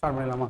Start பண்ணிடலாமா?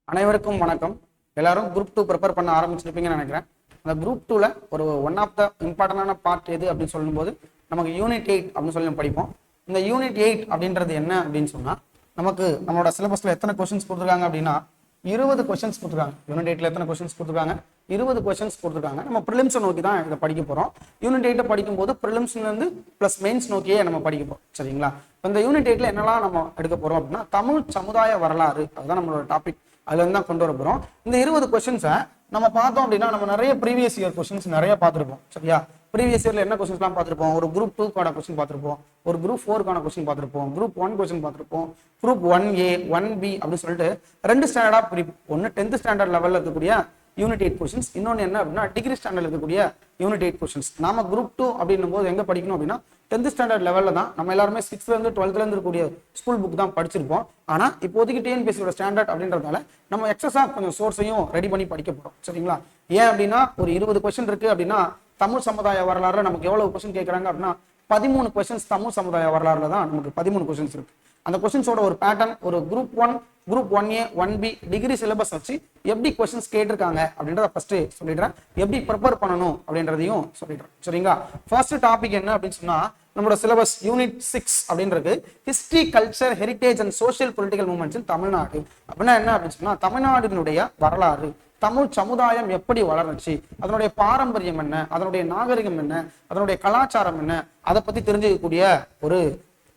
அனைவருக்கும் வணக்கம். எல்லாரும் குரூப் 2 ப்ரிப்பேர் பண்ண ஆரம்பிச்சிருப்பீங்கன்னு நினைக்கிறேன். அந்த குரூப் 2ல ஒரு ஒன் ஆஃப் த இம்பார்ட்டன்டான பார்ட் எது அப்படின்னு சொல்லும்போது நமக்கு யூனிட் 8 அப்படின்னு சொல்லி நம்ம படிப்போம். இந்த யூனிட் 8 அப்படின்றது என்ன அப்படின்னு சொன்னா, நமக்கு நம்மளோட சிலபஸ்ல எத்தனை கொஸ்டின்ஸ் கொடுத்துருக்காங்க அப்படின்னா 20 கொஸ்டின்ஸ் கொடுத்துருக்காங்க. யூனிட் 8ல எத்தனை கொஸ்டின்ஸ் கொடுத்துருக்காங்க? 20 கொஸ்டின்ஸ் கொடுத்துருக்காங்க. நம்ம ப்ரிலிம்ஸை நோக்கி தான் இதை படிக்க போறோம். யூனிட் 8 படிக்கும்போது ப்ரிலிம்ஸ்ல இருந்து பிளஸ் மெயின்ஸ் நோக்கியே நம்ம படிக்க போறோம். சரிங்களா? இந்த யூனிட் 8ல என்னெல்லாம் நம்ம எடுக்க போறோம் அப்படின்னா தமிழ் சமுதாய வரலாறு, அதுதான் நம்மளோட டாபிக். அதுல இருந்து தான் கொண்டு வர போறோம். இந்த 20 கொஸ்டின்ஸை நம்ம பார்த்தோம் அப்படின்னா நம்ம நிறைய ப்ரீவியஸ் இயர் கொஸ்டின்ஸ் நிறைய பார்த்துருப்போம். சரியா? ப்ரீவியஸ் இயர்ல என்ன கொஸ்டின்ஸ்லாம் பார்த்துருப்போம்? ஒரு குரூப் 2க்கான கொஸ்டின் பார்த்துருப்போம், ஒரு குரூப் 4க்கான கொஸ்டின் பார்த்துருப்போம், குரூப் 1 கொஸ்டின் பார்த்துருப்போம், குரூப் 1A 1B அப்படின்னு சொல்லிட்டு 2 ஸ்டாண்டர்டா பிரிப்போம். ஒன்று 10th ஸ்டாண்டர்ட் லெவலில் இருக்கக்கூடிய யூனிட் 8 கொஸ்டின்ஸ், இன்னொன்று என்ன அப்படின்னா டிகிரி ஸ்டாண்டர்ட் இருக்கக்கூடிய யூனிட் 8 கொஸ்டின்ஸ். நாம குரூப் 2 அப்படின்னும் போது எங்க படிக்கணும் அப்படின்னா 10th ஸ்டாண்டர்ட் லெவலில் தான். நம்ம எல்லாருமே 6th இருந்து 12th இருந்து இருக்கக்கூடிய ஸ்கூல் புக் தான் படிச்சிருப்போம். ஆனா இப்போதைக்கு டிஎன்பிஎஸ்சியோட ஸ்டாண்டர்ட் அப்படின்றதால நம்ம எக்ஸஸா கொஞ்சம் சோர்ஸையும் ரெடி பண்ணி படிக்க போறோம். சரிங்களா? ஏன் அப்படின்னா ஒரு 20 கொஸ்டின் இருக்கு அப்படின்னா தமிழ் சமுதாய வரலாறுல நமக்கு எவ்வளவு கொஸ்டின் கேட்கறாங்க அப்படின்னா 13 கொஸ்டின்ஸ் தமிழ் சமுதாய வரலாறுல தான் நமக்கு 13 கொஸ்டின்ஸ் இருக்கு. அந்த கொஸ்டின்ஸோட ஒரு பேட்டர்ன், ஒரு group 1, group 1A 1B degree syllabus வச்சு எப்படி கொஸ்டின்ஸ் கேட்டிருக்காங்க அப்படின்றத ஃபர்ஸ்ட் சொல்லிடுறேன். எப்படி ப்ரிப்பேர் பண்ணணும் அப்படின்றதையும் சொல்லிடுறேன். சரிங்களா? ஃபர்ஸ்ட் டாபிக் என்ன அப்படின்னு சொன்னா நம்மளோட சிலபஸ் யூனிட் 6 அப்படின்றது history, culture, heritage and social political movements in Tamil Nadu. அப்படின்னா என்ன அப்படின்னு சொன்னா தமிழ்நாட்டினுடைய வரலாறு, தமிழ் சமுதாயம் எப்படி வளர்ந்துச்சு, அதனுடைய பாரம்பரியம் என்ன, அதனுடைய நாகரிகம் என்ன, அதனுடைய கலாச்சாரம் என்ன, அதை பத்தி தெரிஞ்சுக்கக்கூடிய ஒரு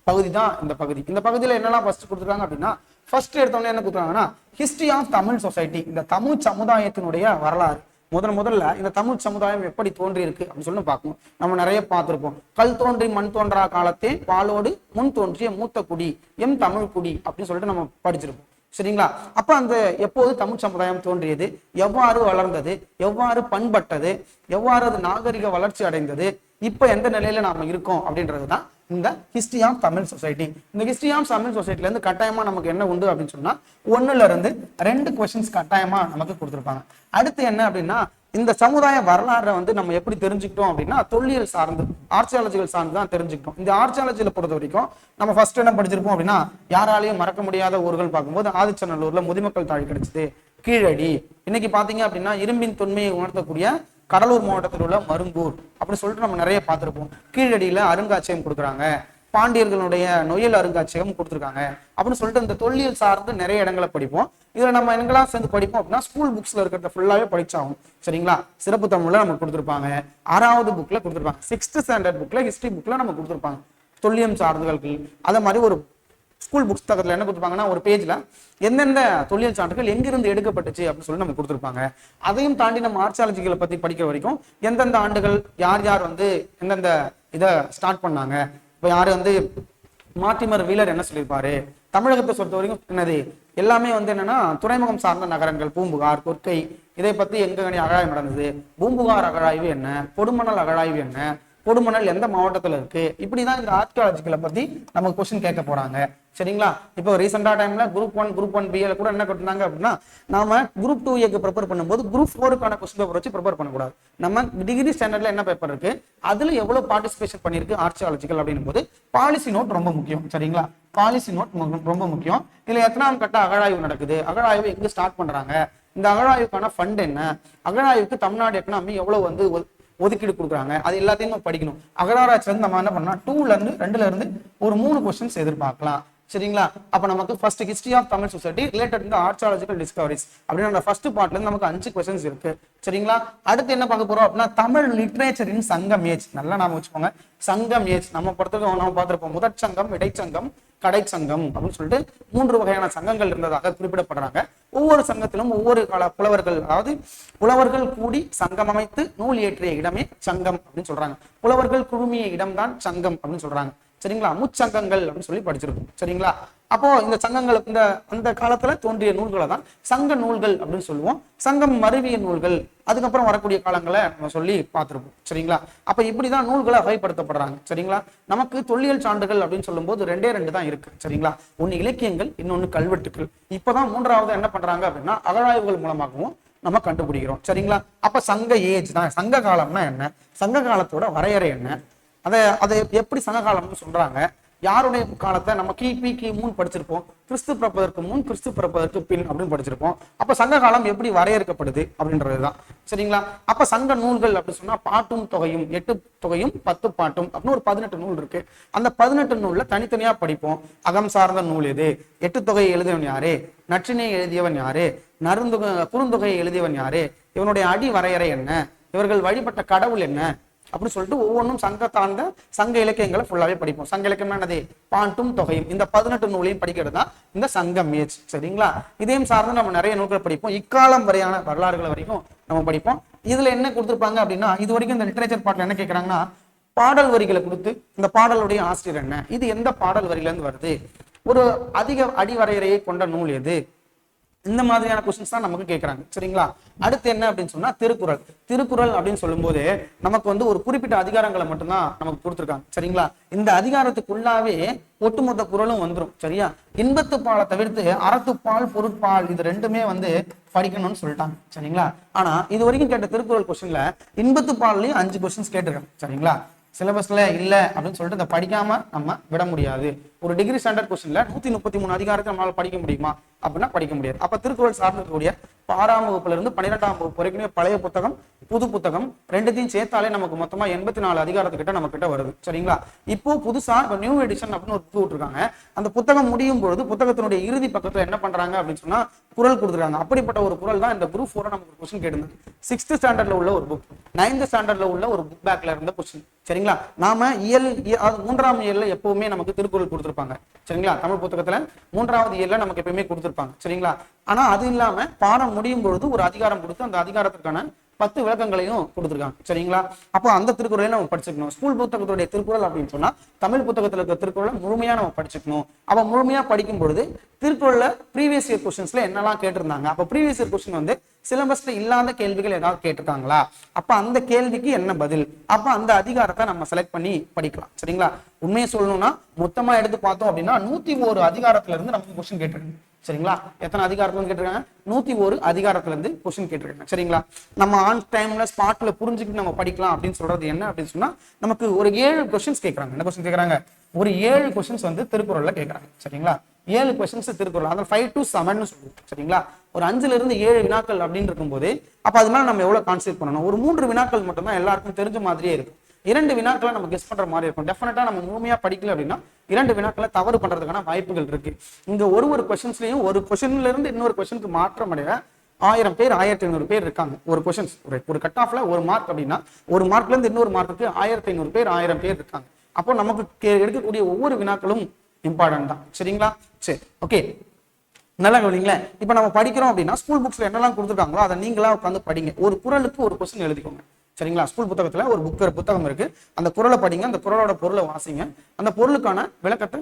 பகுதி தான் இந்த பகுதி. இந்த பகுதியில என்னெல்லாம் ஃபர்ஸ்ட் கொடுத்துருக்காங்க அப்படின்னா ஃபர்ஸ்ட் எடுத்தவொடனே என்ன கொடுத்துருக்காங்கன்னா ஹிஸ்டரி ஆஃப் தமிழ் சொசைட்டி, இந்த தமிழ் சமுதாயத்தினுடைய வரலாறு. முதல்ல இந்த தமிழ் சமுதாயம் எப்படி தோன்றி இருக்கு அப்படின்னு சொல்லி பார்க்கணும். நம்ம நிறைய பார்த்திருப்போம். கல் தோன்றி மண் தோன்றா காலத்தே பாலோடு முன் தோன்றிய மூத்த குடி எம் தமிழ் குடி அப்படின்னு சொல்லிட்டு நம்ம படிச்சிருப்போம். சரிங்களா? அப்ப அந்த எப்போது தமிழ் சமுதாயம் தோன்றியது, எவ்வாறு வளர்ந்தது, எவ்வாறு பண்பட்டது, எவ்வாறு அது நாகரிக வளர்ச்சி அடைந்தது, இப்ப எந்த நிலையில நாம இருக்கோம் அப்படின்றதுதான் இந்த ஹிஸ்டரி ஆஃப் தமிழ் சொசைட்டி. இந்த ஹிஸ்டரி ஆஃப் தமிழ் சொசைட்டில இருந்து கட்டாயமா நமக்கு என்ன உண்டு அப்படின்னு சொன்னா 1ல இருந்து 2 கொஸ்டின்ஸ் கட்டாயமா நமக்கு கொடுத்துருப்பாங்க. அடுத்து என்ன அப்படின்னா இந்த சமுதாய வரலாறை வந்து நம்ம எப்படி தெரிஞ்சுக்கிட்டோம் அப்படின்னா தொல்லியல் சார்ந்து, ஆர்ச்சியாலஜிகள் சார்ந்து தான் தெரிஞ்சுக்கிட்டோம். இந்த ஆர்ச்சியாலஜியில பொறுத்த வரைக்கும் நம்ம ஃபர்ஸ்ட் என்ன படிச்சிருப்போம் அப்படின்னா யாராலையும் மறக்க முடியாத ஊர்கள் பார்க்கும்போது ஆதிச்சநல்லூர்ல முதுமக்கள் தாழ் கிடைச்சது, கீழடி. இன்னைக்கு பாத்தீங்க அப்படின்னா இரும்பின் தொன்மையை உணர்த்தக்கூடிய கடலூர் மாவட்டத்தில் உள்ள மருங்கூர் அப்படின்னு சொல்லிட்டு நம்ம நிறைய பார்த்திருப்போம். கீழடியில அருங்காட்சியகம் கொடுக்குறாங்க, பாண்டியர்களுடைய நொயல் அருங்காட்சியகம் கொடுத்துருக்காங்க அப்படின்னு சொல்லிட்டு இந்த தொல்லியல் சார்ந்து நிறைய இடங்களை படிப்போம். இதுல நம்ம எங்கெல்லாம் சேர்ந்து படிப்போம் அப்படின்னா ஸ்கூல் புக்ஸ்ல இருக்கிறத ஃபுல்லாவே படிச்சாகும். சரிங்களா? சிறப்பு தமிழ்ல நமக்கு கொடுத்துருப்பாங்க, 6வது புக்ல கொடுத்துருப்பாங்க, 6th ஸ்டாண்டர்ட் புக்ல ஹிஸ்டரி புக்ல நம்ம கொடுத்துருப்பாங்க தொல்லியம் சார்ந்தவர்களுக்கு. அதே மாதிரி ஒரு ஸ்கூல் புஸ்தகத்துல என்ன கொடுத்துருப்பாங்கன்னா ஒரு பேஜ்ல எந்தெந்த தொல்லியல் சான்றுகள் எங்கிருந்து எடுக்கப்பட்டுச்சு அப்படின்னு சொல்லி நம்ம கொடுத்துருப்பாங்க. அதையும் தாண்டி நம்ம ஆர்ச்சியாலஜிகளை பத்தி படிக்கிற வரைக்கும் எந்தெந்த ஆண்டுகள் யார் யார் வந்து எந்தெந்த இதை ஸ்டார்ட் பண்ணாங்க, இப்ப யாரு வந்து மார்ட்டிமர் வீலர் என்ன சொல்லியிருப்பாரு, தமிழகத்தை பொறுத்த வரைக்கும் என்னது எல்லாமே வந்து என்னன்னா துறைமுகம் சார்ந்த நகரங்கள், பூம்புகார், கொற்கை, இதை பத்தி எங்க அகழாய்வு நடந்தது, பூம்புகார் அகழாய்வு என்ன, கொடுமணல் அகழாய்வு என்ன, கொடுமணல் எந்த மாவட்டத்துல இருக்கு, இப்படிதான் இந்த ஆர்ச்சியாலஜிகளை பத்தி நமக்கு கொஸ்டின் கேட்க போறாங்க. சரிங்களா? இப்போ ரீசெண்டா டைம்ல குரூப் 1, குரூப் 1B கூட என்ன கொடுத்தாங்க அப்படின்னா நாம குரூப் 2A ப்ரிப்பேர் பண்ணும்போது குரூப் 4க்கான கொஸ்டின் பேப்பர் வச்சு ப்ரிப்பேர் பண்ணக்கூடாது. நம்ம டிகிரி ஸ்டாண்டர்ட்ல என்ன பேப்பர் இருக்கு, அதுல எவ்வளவு பார்ட்டிசிபேஷன் பண்ணிருக்கு ஆர்ச்சியாலஜிக்கல் அப்படின்னும் போது பாலிசி நோட் ரொம்ப முக்கியம். சரிங்களா? பாலிசி நோட் ரொம்ப முக்கியம். இதுல எத்தனாம் கட்ட அகழாய்வு நடக்குது, அகழாய்வு எங்க ஸ்டார்ட் பண்றாங்க, இந்த அகழாய்வுக்கான ஃபண்ட் என்ன, அகழாய்வுக்கு தமிழ்நாடு எக்கனாமி எவ்வளவு வந்து ஒதுக்கீடு கொடுக்குறாங்க, அது எல்லாத்தையும் படிக்கணும். அகராராய்ச்சில இருந்து நம்ம என்ன பண்ணலாம் 2ல இருந்து ஒரு 3 கொஸ்டின்ஸ் எதிர்பார்க்கலாம். சரிங்களா? அப்ப நமக்கு first history of Tamil society related to archaeological discoveries அப்படின்னு ஃபர்ஸ்ட் பார்ட்ல இருந்து நமக்கு 5 கொஸ்டின்ஸ் இருக்கு. சரிங்களா? அடுத்து என்ன பார்க்க போறோம் அப்படின்னா தமிழ் லிட்ரேச்சரின் சங்கம் ஏஜ். நல்லா நாம வச்சுக்கோங்க, சங்கம் ஏஜ். நம்ம பொறுத்தவரைக்கும் நம்ம பார்த்திருப்போம் முதற் சங்கம், இடைச்சங்கம், கடை சங்கம் அப்படின்னு சொல்லிட்டு 3 வகையான சங்கங்கள் இருந்ததாக குறிப்பிடப்படுறாங்க. ஒவ்வொரு சங்கத்திலும் ஒவ்வொரு கால புலவர்கள், அதாவது புலவர்கள் கூடி சங்கம் அமைத்து நூல் இயற்றிய இடமே சங்கம் அப்படின்னு சொல்றாங்க. புலவர்கள் குழுமிய இடம் தான் சங்கம் அப்படின்னு சொல்றாங்க. சரிங்களா? முச்சங்கங்கள் அப்படின்னு சொல்லி படிச்சிருக்கோம். சரிங்களா? அப்போ இந்த சங்கங்கள் இந்த அந்த காலத்துல தோன்றிய நூல்களை தான் சங்க நூல்கள் அப்படின்னு சொல்லுவோம். சங்கம் மருவிய நூல்கள் அதுக்கப்புறம் வரக்கூடிய காலங்களை நம்ம சொல்லி பார்த்திருப்போம். சரிங்களா? அப்ப இப்படிதான் நூல்களை வகைப்படுத்தப்படுறாங்க. சரிங்களா? நமக்கு தொல்லியல் சான்றுகள் அப்படின்னு சொல்லும் போது 2 தான் இருக்கு. சரிங்களா? ஒன்னு இலக்கியங்கள், இன்னொன்னு கல்வெட்டுக்கள். இப்பதான் 3வது என்ன பண்றாங்க அப்படின்னா அகழாய்வுகள் மூலமாகவும் நம்ம கண்டுபிடிக்கிறோம். சரிங்களா? அப்ப சங்க ஏஜ் தான், சங்க காலம்னா என்ன, சங்க காலத்தோட வரையறை என்ன, அதை எப்படி சங்க காலம்னு சொல்றாங்க, யாருடைய காலத்தை நம்ம கிமு படிச்சிருப்போம், கிறிஸ்து பிறப்பதற்கு முன் கிறிஸ்து பிறப்பதற்கு பின் அப்படின்னு படிச்சிருப்போம். அப்ப சங்க காலம் எப்படி வரையறுக்கப்படுது அப்படின்றதுதான். சரிங்களா? அப்ப சங்க நூல்கள் அப்படின்னு சொன்னா பாட்டும் தொகையும் 8 தொகையும் 10 பாட்டும் அப்படின்னு ஒரு 18 நூல் இருக்கு. அந்த 18 நூல்ல தனித்தனியா படிப்போம். அகம் சார்ந்த நூல் எது, 8 தொகையை எழுதியவன் யாரு, நற்றினை எழுதியவன் யாரு, குறுந்தொகையை எழுதியவன் யாரு, இவனுடைய அடி வரையறை என்ன, இவர்கள் வழிபட்ட கடவுள் என்ன அப்படின்னு சொல்லிட்டு ஒவ்வொன்றும் சங்கத்தார்ந்த சங்க இலக்கியங்களை ஃபுல்லாவே படிப்போம். சங்க இலக்கியம் என்னது, பாட்டும் தொகையும், இந்த 18 நூலையும் படிக்கிறது தான் இந்த சங்க முயற்சி. சரிங்களா? இதையும் சார்ந்து நம்ம நிறைய நூல்கள் படிப்போம். இக்காலம் வரையான வரலாறுகள் வரைக்கும் நம்ம படிப்போம். இதுல என்ன கொடுத்துருப்பாங்க அப்படின்னா, இது வரைக்கும் இந்த லிட்டரேச்சர் பார்ட்ல என்ன கேட்கறாங்கன்னா, பாடல் வரிகளை கொடுத்து இந்த பாடலுடைய ஆசிரியர் என்ன, இது எந்த பாடல் வரியில இருந்து வருது, ஒரு அதிக அடிவரையறையை கொண்ட நூல் எது, இந்த மாதிரியான கொஸ்டின்ஸ் தான் நமக்கு கேட்கறாங்க. சரிங்களா? அடுத்து என்ன அப்படின்னு சொன்னா திருக்குறள். திருக்குறள் அப்படின்னு சொல்லும் போது நமக்கு ஒரு குறிப்பிட்ட அதிகாரங்களை மட்டும்தான் நமக்கு கொடுத்துருக்காங்க. சரிங்களா? இந்த அதிகாரத்துக்குள்ளாவே ஒட்டுமொத்த குறளும் வந்துடும். சரியா? இன்பத்து பாலை தவிர்த்து அறத்துப்பால் பொருட்பால் இது ரெண்டுமே படிக்கணும்னு சொல்லிட்டாங்க. சரிங்களா? ஆனா இது வரைக்கும் கேட்ட திருக்குறள் கொஸ்டின்ல இன்பத்து பால்லயும் 5 கொஸ்டின்ஸ் கேட்டிருக்காங்க. சரிங்களா? சிலபஸ்ல இல்ல அப்படின்னு சொல்லிட்டு இதை படிக்காம நம்ம விட முடியாது. ஒரு டிகிரி ஸ்டாண்டர்ட் கொஸ்டின்ல 133 அதிகாரத்தை நம்மளால படிக்க முடியுமா அப்படின்னா படிக்க முடியாது. அப்ப திருக்குறள் சார்ந்து இருக்கக்கூடிய 6ஆம் வகுப்புல இருந்து 12ஆம் வகுப்பு வரைக்கும் பழைய புத்தகம் புது புத்தகம் ரெண்டுத்தையும் சேர்த்தாலே நமக்கு மொத்தமா 84 அதிகாரத்துக்கிட்ட நம்ம கிட்ட வருது. சரிங்களா? இப்போ புதுசா நியூ எடிஷன் அப்படின்னு ஒரு புக் விட்டுருக்காங்க. அந்த புத்தகம் முடியும் பொழுது புத்தகத்தினுடைய இறுதி பக்கத்துல என்ன பண்றாங்க அப்படின்னு சொன்னா குறள் கொடுத்துருக்காங்க. அப்படிப்பட்ட ஒரு குறள் தான் இந்த குரூப் 4 நமக்கு கொஸ்டின் கேட்டிருந்தாங்க. 6th ஸ்டாண்டர்ட்ல உள்ள ஒரு புக், 9th ஸ்டாண்டர்ட்ல உள்ள ஒரு புக் பேக்ல இருந்த கொஸ்டின். சரிங்களா? நாம இயல் 3ஆம் இயல்ல எப்பவுமே நமக்கு திருக்குறள் கொடுத்துருப்பாங்க. சரிங்களா? தமிழ் புத்தகத்துல 3வது இயல்ல நமக்கு எப்பவுமே கொடுத்துருப்பாங்க. சரிங்களா? ஆனா அது இல்லாம பாடம் முடியும் பொழுது ஒரு அதிகாரம் கொடுத்து அந்த அதிகாரத்திற்கான 10 விளக்கங்களையும் கொடுத்துருக்காங்க. சரிங்களா? அப்போ அந்த திருக்குறளையும் நம்ம படிச்சுக்கணும். ஸ்கூல் புத்தகத்துடைய திருக்குறள் அப்படின்னு சொன்னா தமிழ் புத்தகத்துல இருக்க திருக்குறளை முழுமையா நம்ம படிச்சுக்கணும். அப்ப முழுமையா படிக்கும் பொழுது திருக்குறள்ல ப்ரீவியஸ் இயர் கொஸ்டின்ஸ்ல என்னெல்லாம் கேட்டிருந்தாங்க, அப்ப ப்ரீவியஸ் இயர் கொஸ்டின் சிலபஸ்ல இல்லாத கேள்விகள் ஏதாவது கேட்டிருக்காங்களா, அப்ப அந்த கேள்விக்கு என்ன பதில், அப்ப அந்த அதிகாரத்தை நம்ம செலக்ட் பண்ணி படிக்கலாம். சரிங்களா? உண்மையை சொல்லணும்னா மொத்தமா எடுத்து பார்த்தோம் அப்படின்னா 101 அதிகாரத்துல இருந்து நமக்கு கொஸ்டின் கேட்டிருக்காங்க. சரிங்களா? எத்தனை அதிகாரத்துல இருந்து கேட்டிருக்காங்க? 101 அதிகாரத்துல இருந்து கொஸ்டின் கேட்டிருக்காங்க. சரிங்களா? நம்ம ஆன் டைம்ல ஸ்பாட்ல புரிஞ்சுக்கிட்டு நம்ம படிக்கலாம் அப்படின்னு சொல்றது என்ன அப்படின்னு சொன்னா, நமக்கு ஒரு 7 கொஸ்டின்ஸ் கேட்கறாங்க. என்ன கொஸ்டின் கேட்கறாங்க? ஒரு 7 கொஸ்டின்ஸ் திருக்குறள்ல கேட்கறாங்க. சரிங்களா? 7 கொஸ்டின்ஸ் திருக்குறள், அதாவது 5 to 7 சொல்லுவோம். சரிங்களா? ஒரு 5ல இருந்து 7 வினாக்கள் அப்படின்னு இருக்கும்போது அப்ப அது மேல நம்ம எவ்வளவு கான்சென்ட்ரேட் பண்ணணும்? ஒரு 3 வினாக்கள் மட்டும் தான் எல்லாருக்கும் தெரிஞ்ச மாதிரியே இருக்கும். 2 வினாக்களை நம்ம கெஸ் பண்ற மாதிரி இருக்கும். டெஃபினட்டா நம்ம முழுமையா படிக்கல அப்படின்னா 2 வினாக்களை தவறு பண்றதுக்கான வாய்ப்புகள் இருக்கு. இங்க ஒரு கொஸ்டின்ஸ்லயும் ஒரு கொஸ்டின்ல இருந்து இன்னொரு கொஸ்டினுக்கு மாற்றம் அடைய 1000 பேர் 1500 பேர் இருக்காங்க. ஒரு கொஸ்டின்ஸ் ஒரு கட் ஆஃப்ல ஒரு மார்க் அப்படின்னா ஒரு மார்க்ல இருந்து இன்னொரு மார்க்குக்கு 1500 பேர் 1000 பேர் இருக்காங்க. அப்போ நமக்கு எடுக்கக்கூடிய ஒவ்வொரு வினாக்களும் இம்பார்ட்டன்ட் தான். சரிங்களா? சரி, ஓகே, நல்லா கவனிங்களேன். இப்ப நம்ம படிக்கிறோம் அப்படின்னா ஸ்கூல் புக்ஸ்ல என்னெல்லாம் கொடுத்துருக்காங்களோ அதை நீங்களா உட்காந்து படிங்க. ஒரு குறளுக்கு ஒரு கொஸ்டின் எழுதிக்கோங்க. சரிங்களா? ஸ்கூல் புத்தகத்துல ஒரு புத்தகம் இருக்கு, அந்த குறளை படிங்க, அந்த குறளோட பொருளை வாசிங்க, அந்த பொருளுக்கான விளக்கத்தை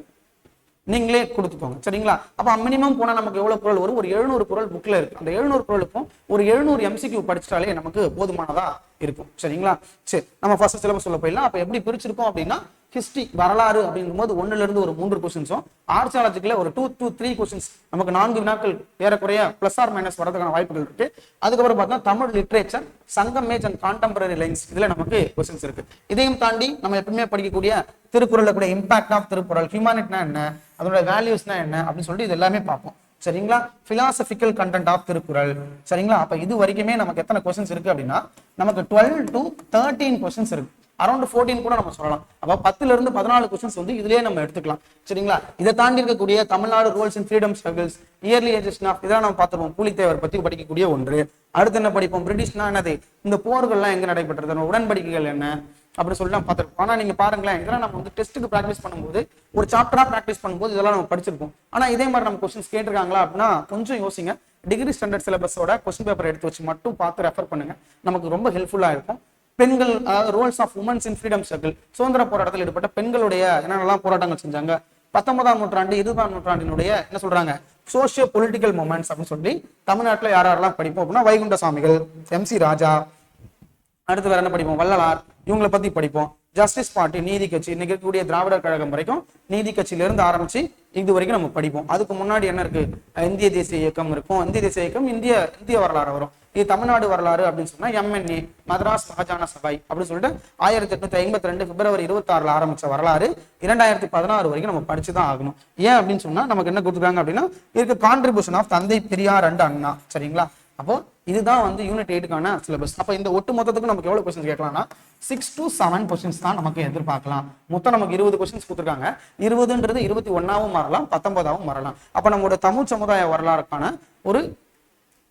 நீங்களே கொடுத்துக்கோங்க. சரிங்களா? அப்ப மினிமம் போனா நமக்கு எவ்வளவு குறள் வரும்? ஒரு 700 குறள் புக்ல இருக்கு. அந்த 700 குறளுக்கும் ஒரு 700 MCQ படிச்சிட்டாலே நமக்கு போதுமானதா இருக்கும். சரிங்களா? சரி, நம்ம ஃபர்ஸ்ட் சிலபஸ் சொல்ல போயிடலாம். அப்ப எப்படி பிரிச்சிருக்கோம் அப்படின்னா, ஹிஸ்டரி வரலாறு அப்படிங்கும் போது 1ல இருந்து ஒரு 3 கொஸ்டின்ஸும், ஆர்ச்சியாலஜிக்கல ஒரு 2 to 3 கொஸ்டின்ஸ், நமக்கு 4 வினாக்கள் ஏறக்குறைய பிளஸ் ஆர் மைனஸ் வரதுக்கான வாய்ப்புகள் இருக்கு. அதுக்கப்புறம் பார்த்தா தமிழ் லிட்ரேச்சர், சங்கம் மேஜ் அண்ட் கான்டெம்பரரி லைன்ஸ், இதுல நமக்கு கொஸ்டின்ஸ் இருக்கு. இதையும் தாண்டி நம்ம எப்பவுமே படிக்கக்கூடிய திருக்குறள்ல கூட இம்பாக்ட் ஆஃப் திருக்குறள், ஹியூமானிட்டினா என்ன, அதோட வேல்யூஸ்னா என்ன அப்படின்னு சொல்லிட்டு இது எல்லாமே பார்ப்போம். சரிங்களா? Philosophical content of Thirukkural. சரிங்களா? அப்ப இது வரைக்குமே நமக்கு எத்தனை கொஸ்டின்ஸ் இருக்கு அப்படின்னா நமக்கு 12 to 13 கொஸ்டின்ஸ் இருக்கு. அரௌண்ட் 14 கூட நம்ம சொல்லலாம். அப்ப 10ல இருந்து 14 கொஸ்டின்ஸ் இதுலயே நம்ம எடுத்துக்கலாம். சரிங்களா? இதை தாண்டி இருக்கக்கூடிய Tamil Nadu rules and freedom struggles, early education of, இதெல்லாம் நம்ம பார்த்துருவோம். புலித்தேவர் பத்தி படிக்கக்கூடிய ஒன்று. அடுத்து என்ன படிப்போம்? பிரிட்டிஷ்னா என்னது, இந்த போர்கள்லாம் எங்க நடைபெற்றது, உடன்படிக்கைகள் என்ன அப்படின்னு சொல்லிட்டு நம்ம பார்த்துருப்போம். ஆனா நீங்க பாருங்களேன், இதெல்லாம் நம்ம டெஸ்ட்டுக்கு ப்ராக்டிஸ் பண்ணும்போது ஒரு சாப்டரா ப்ராக்டிஸ் பண்ணும்போது இதெல்லாம் நம்ம படிச்சிருப்போம். ஆனா இதே மாதிரி நம்ம கொஸ்டின்ஸ் கேட்டிருக்காங்களா அப்படின்னா கொஞ்சம் யோசிங்க. டிகிரி ஸ்டாண்டர்ட் சிலபஸோட கொஸ்டின் பேப்பர் எடுத்து வச்சு மட்டும் பார்த்து ரெஃபர் பண்ணுங்க. நமக்கு ரொம்ப ஹெல்ப்ஃபுல்லா இருக்கும். பெண்கள், roles of womens in freedom circle, சுதந்திர போராட்டத்தில் ஈடுபட்ட பெண்களுடைய என்னென்னலாம் போராட்டங்கள் செஞ்சாங்க, 19ஆம் நூற்றாண்டு 20ஆம் நூற்றாண்டினுடைய என்ன சொல்றாங்க சோசியோ பொலிட்டிக்கல் மூமெண்ட்ஸ் அப்படின்னு சொல்லி தமிழ்நாட்டில் யாரெல்லாம் படிப்போம் அப்படின்னா வைகுண்ட சாமிகள், MC ராஜா, அடுத்து வேற என்ன படிப்போம், வள்ளலார், இவங்களை பத்தி படிப்போம். ஜஸ்டிஸ் பார்ட்டி நீதி கட்சி, இன்னைக்கு இருக்கக்கூடிய திராவிடர் கழகம் வரைக்கும் நீதி கட்சியிலிருந்து ஆரம்பிச்சு இது வரைக்கும் நம்ம படிப்போம். அதுக்கு முன்னாடி என்ன இருக்கு, இந்திய தேசிய இயக்கம் இருக்கும். இந்திய தேசிய இயக்கம் இந்திய வரலாறு வரும். இது தமிழ்நாடு வரலாறு அப்படின்னு சொன்னா MNA மதராஸ் மகாஜன சபை அப்படின்னு சொல்லிட்டு 1852 பிப்ரவரி 26 ஆரம்பிச்ச வரலாறு 2016 வரைக்கும் நம்ம படிச்சுதான் ஆகணும். ஏன் அப்படின்னு சொன்னா நமக்கு என்ன கொடுத்துருக்காங்க அப்படின்னா இதுக்கு கான்ட்ரிபியூஷன் ஆஃப் தந்தை பெரியார் அண்ட் அண்ணா. சரிங்களா? அப்போ இதுதான் வந்து யூனிட் 8க்கான சிலபஸ். அப்ப இந்த ஒட்டு மொத்தத்துக்கு நமக்கு எவ்வளவு கொஸ்டின்ஸ் கேட்கலாம்னா 6 to 7 கொஸ்டின்ஸ் தான் நமக்கு எதிர்பார்க்கலாம். மொத்தம் நமக்கு 20 கொஸ்டின்ஸ் கொடுத்துருக்காங்க. 20ன்றது 21ஆவும் மாறலாம், 19ஆவும் மாறலாம். அப்ப நம்மளோட தமிழ் சமுதாய வரலாறுக்கான ஒரு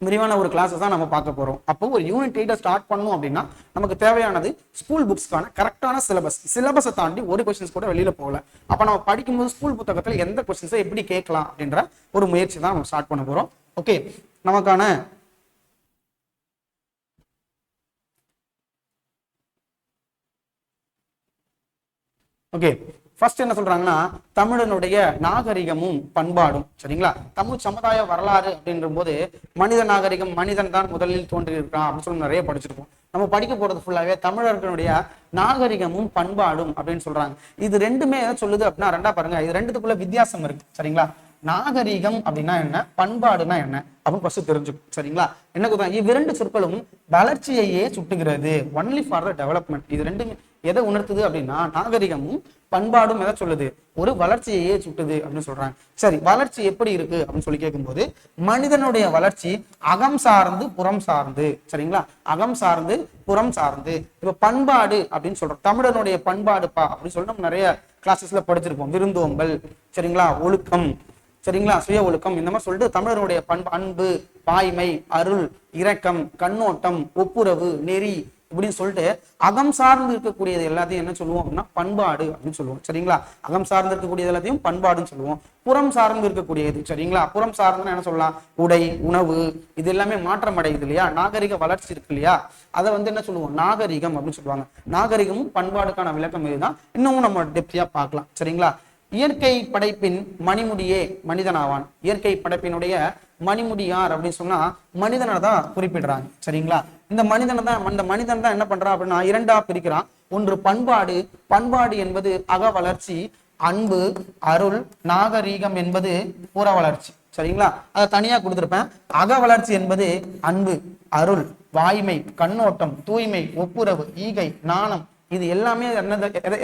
விரிவான ஒரு கிளாஸஸ் தான் நம்ம பார்க்க போறோம். அப்போ ஒரு யூனிட் 8 ஸ்டார்ட் பண்ணணும் அப்படின்னா நமக்கு தேவையானது ஸ்கூல் புக்ஸ்க்கான கரெக்டான சிலபஸை தாண்டி ஒரு கொஸ்டின்ஸ் கூட வெளியில போகல. அப்ப நம்ம படிக்கும்போது ஸ்கூல் புத்தகத்துல எந்த கொஸ்டின்ஸை எப்படி கேட்கலாம் அப்படின்ற ஒரு முயற்சி தான் நம்ம ஸ்டார்ட் பண்ண போறோம். ஓகே, நமக்கான ஓகே ஃபர்ஸ்ட் என்ன சொல்றாங்கன்னா தமிழனுடைய நாகரிகமும் பண்பாடும். சரிங்களா? தமிழ் சமுதாய வரலாறு அப்படின்ற போது மனித நாகரிகம், மனிதன் தான் முதலில் தோன்றி இருக்கான் அப்படின்னு சொல்லி நிறைய படிச்சிருக்கோம். நம்ம படிக்க போறது ஃபுல்லாவே தமிழர்களுடைய நாகரிகமும் பண்பாடும் அப்படின்னு சொல்றாங்க. இது ரெண்டுமே எதை சொல்லுது அப்படின்னா, ரெண்டா பாருங்க, இது ரெண்டுத்துக்குள்ள வித்தியாசம் இருக்கு. சரிங்களா? நாகரிகம் அப்படின்னா என்ன, பண்பாடுனா என்ன அப்படின்னு ஃபர்ஸ்ட் தெரிஞ்சுக்கும். சரிங்களா? என்ன கொடுத்தாங்க, இவ்விரண்டு சொற்களும் வளர்ச்சியையே சுட்டுகிறது. Only for the development. இது ரெண்டுமே எதை உணர்த்துது அப்படின்னா, நாகரிகமும் பண்பாடும் எதை சொல்லுது, ஒரு வளர்ச்சியையே சுட்டுது அப்படின்னு சொல்றாங்க. சரி, வளர்ச்சி எப்படி இருக்கு அப்படின்னு சொல்லி கேட்கும்போது மனிதனுடைய வளர்ச்சி அகம் சார்ந்து புறம் சார்ந்து. சரிங்களா? அகம் சார்ந்து புறம் சார்ந்து. இப்ப பண்பாடு அப்படின்னு சொல்றோம். தமிழனுடைய பண்பாடுப்பா அப்படின்னு சொல்லி நம்ம நிறைய கிளாஸஸ்ல படிச்சிருப்போம். விருந்தோம்பல், சரிங்களா, ஒழுக்கம், சரிங்களா, சுய ஒழுக்கம், இந்த மாதிரி சொல்லிட்டு தமிழருடைய அன்பு, வாய்மை, அருள், இரக்கம், கண்ணோட்டம், ஒப்புரவு, நெறி இப்படின்னு சொல்லிட்டு அகம் சார்ந்து இருக்கக்கூடியது எல்லாத்தையும் என்ன சொல்லுவோம் அப்படின்னா பண்பாடு அப்படின்னு சொல்லுவோம். சரிங்களா? அகம் சார்ந்து இருக்கக்கூடியது எல்லாத்தையும் பண்பாடுன்னு சொல்லுவோம். புறம் சார்ந்து இருக்கக்கூடியது, சரிங்களா, புறம் சார்ந்துன்னு என்ன சொல்லலாம், உடை, உணவு, இது எல்லாமே மாற்றம் அடையுது இல்லையா, நாகரிக வளர்ச்சி இருக்கு இல்லையா, அதை வந்து என்ன சொல்லுவோம், நாகரிகம் அப்படின்னு சொல்லுவாங்க. நாகரிகமும் பண்பாடுக்கான விளக்கம் இதுதான். இன்னமும் நம்ம டெப்தியா பார்க்கலாம். சரிங்களா? இயற்கை படைப்பின் மணிமுடியே மனிதனாவான். இயற்கை படைப்பினுடைய மணிமுடி யார் அப்படின்னு சொன்னா மனிதனை தான் குறிப்பிடுறாங்க. சரிங்களா? இந்த மனிதன் தான் என்ன பண்றான் அப்படின்னா இரண்டா பிரிக்கிறான். ஒன்று பண்பாடு. பண்பாடு என்பது அக வளர்ச்சி, அன்பு, அருள், நாகரீகம் என்பது புற வளர்ச்சி. சரிங்களா? அதை தனியா கொடுத்திருப்பேன். அக வளர்ச்சி என்பது அன்பு, அருள், வாய்மை, கண்ணோட்டம், தூய்மை, ஒப்புரவு, ஈகை, நாணம், இது எல்லாமே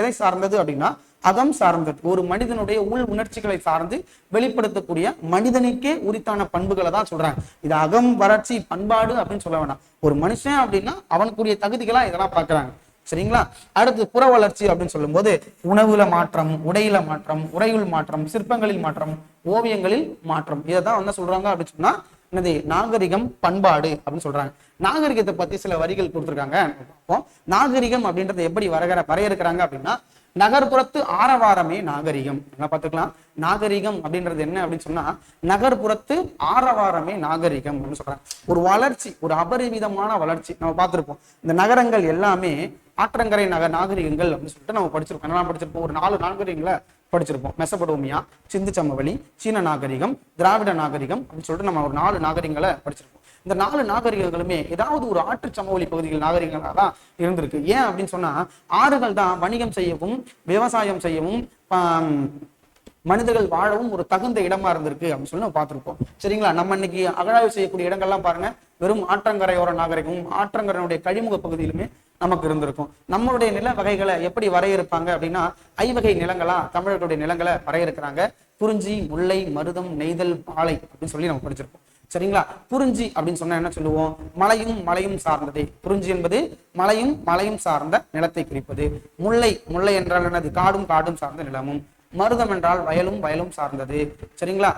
எதை சார்ந்தது அப்படின்னா அகம் சார்ந்தது. ஒரு மனிதனுடைய உள் உணர்ச்சிகளை சார்ந்து வெளிப்படுத்தக்கூடிய மனிதனுக்கே உரித்தான பண்புகளை தான் சொல்றாங்க. இது அகம் வளர்ச்சி பண்பாடு அப்படின்னு சொல்ல வேண்டாம். ஒரு மனுஷன் அப்படின்னா அவனுக்குரிய தகுதிகளா இதெல்லாம் பாக்குறாங்க. சரிங்களா? அடுத்து புற வளர்ச்சி அப்படின்னு சொல்லும் போது உணவுல மாற்றம், உடையில மாற்றம், உறையுள் மாற்றம், சிற்பங்களில் மாற்றம், ஓவியங்களில் மாற்றம், இதைதான் வந்து சொல்றாங்க அப்படின்னு சொன்னா என்னது, நாகரிகம் பண்பாடு அப்படின்னு சொல்றாங்க. நாகரிகத்தை பத்தி சில வரிகள் கொடுத்துருக்காங்க. நாகரிகம் அப்படின்றத எப்படி வரையறுக்கிறாங்க அப்படின்னா, நகர்ப்புறத்து ஆரவாரமே நாகரிகம். பார்த்துக்கலாம். நாகரிகம் அப்படின்றது என்ன அப்படின்னு சொன்னா நகர்ப்புறத்து ஆரவாரமே நாகரிகம் அப்படின்னு சொல்றாங்க. ஒரு வளர்ச்சி, ஒரு அபரிமிதமான வளர்ச்சி நம்ம பார்த்திருப்போம். இந்த நகரங்கள் எல்லாமே ஆற்றங்கரை நாகரிகங்கள் அப்படின்னு சொல்லிட்டு நம்ம படிச்சிருப்போம். என்னெல்லாம் படிச்சிருப்போம், ஒரு 4 நாகரிகங்களை படிச்சிருப்போம். மெசபடோமியா, சிந்து சமவெளி, சீன நாகரிகம், திராவிட நாகரிகம் அப்படின்னு சொல்லிட்டு நம்ம ஒரு 4 நாகரிகங்களை படிச்சிருப்போம். இந்த 4 நாகரிகங்களுமே ஏதாவது ஒரு ஆற்று சமவெளி பகுதிகள் நாகரிகங்களாக தான் இருந்திருக்கு. ஏன் அப்படின்னு சொன்னா ஆறுகள் தான் வணிகம் செய்யவும், விவசாயம் செய்யவும், மனிதர்கள் வாழவும் ஒரு தகுந்த இடமா இருந்திருக்கு அப்படின்னு சொல்லி நம்ம பார்த்திருப்போம். சரிங்களா? நம்ம இன்னைக்கு அகழாய்வு செய்யக்கூடிய இடங்கள்லாம் பாருங்க, வெறும் ஆற்றங்கரையோர நாகரிகமும் ஆற்றங்கரையுடைய கழிமுக பகுதியிலுமே நமக்கு இருந்திருக்கும். நம்மளுடைய நில வகைகளை எப்படி வரையறுப்பாங்க அப்படின்னா ஐவகை நிலங்களா தமிழர்களுடைய நிலங்களை வரையறுக்கிறாங்க. குறிஞ்சி, முல்லை, மருதம், நெய்தல், பாலை அப்படின்னு சொல்லி நம்ம படிச்சிருப்போம். சரிங்களா? குறிஞ்சி அப்படின்னு சொன்னா என்ன சொல்லுவோம், மலையும் சார்ந்தது. குறிஞ்சி என்பது மலையும் சார்ந்த நிலத்தை குறிப்பது. முல்லை என்றால் என்னது, காடும் சார்ந்த நிலமும். மருதம் என்றால் வயலும் சார்ந்தது. சரிங்களா?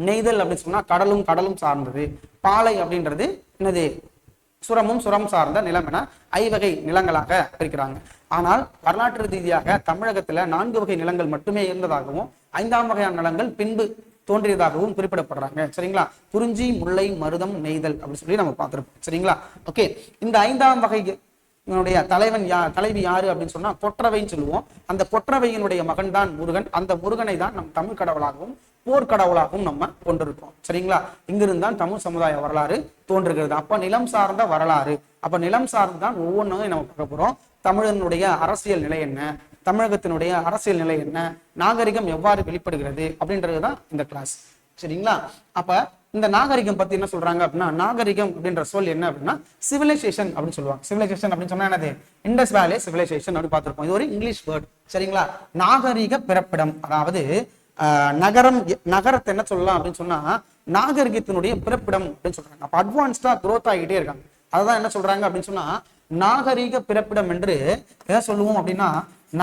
நெய்தல் அப்படின்னு சொன்னா கடலும் சார்ந்தது. பாலை அப்படின்றது என்னது, சுரம் சார்ந்த நிலம் என ஐவகை நிலங்களாக பிரிக்கிறாங்க. ஆனால் வரலாற்று ரீதியாக தமிழகத்துல 4 வகை நிலங்கள் மட்டுமே இருந்ததாகவும் 5ஆம் வகையான நிலங்கள் பின்பு தோன்றியதாகவும் குறிப்பிடப்படுறாங்க. சரிங்களா? குறிஞ்சி, முல்லை, மருதம், நெய்தல் அப்படின்னு சொல்லி நம்ம பார்த்திருப்போம். சரிங்களா? ஓகே, இந்த 5ஆம் வகை தலைவி யாரு அப்படின்னு சொன்னா கொற்றவைன்னு சொல்லுவோம். அந்த கொற்றவையினுடைய மகன் தான் முருகன். அந்த முருகனை தான் நம் தமிழ் கடவுளாகவும் போர்க்கடவுளாகவும் நம்ம கொண்டிருக்கோம். சரிங்களா? இங்கிருந்தான் தமிழ் சமுதாய வரலாறு தோன்றுகிறது. அப்ப நிலம் சார்ந்த வரலாறு. அப்ப நிலம் சார்ந்துதான் ஒவ்வொன்றும் நம்ம பார்க்க போறோம். தமிழனுடைய அரசியல் நிலை என்ன, தமிழகத்தினுடைய அரசியல் நிலை என்ன, நாகரிகம் எவ்வாறு வெளிப்படுகிறது அப்படின்றதுதான் இந்த கிளாஸ். சரிங்களா? அப்ப இந்த நாகரிகம் பத்தி என்ன சொல்றாங்க அப்படின்னா, நாகரிகம் அப்படின்ற சொல் என்ன அப்படின்னா சிவிலைசேஷன் அப்படின்னு சொல்லுவாங்க. சிவிலைசேஷன் அப்படின்னு சொன்னா என்னது? இண்டஸ் வேலி சிவிலைசேஷன் அப்படின்னு பார்த்திருப்போம். இது ஒரு இங்கிலீஷ் வேர்ட். சரிங்களா? நாகரிக பிறப்பிடம், அதாவது நகரம், நகரத்தை என்ன சொல்லலாம் அப்படின்னு சொன்னா நாகரிகத்தினுடைய பிறப்பிடம் அப்படின்னு சொல்றாங்க. அப்ப அட்வான்ஸ்டா growth ஆகிட்டே இருக்காங்க. அதுதான் என்ன சொல்றாங்க அப்படின்னு சொன்னா நாகரிக பிறப்பிடம் என்று எதை சொல்லுவோம் அப்படின்னா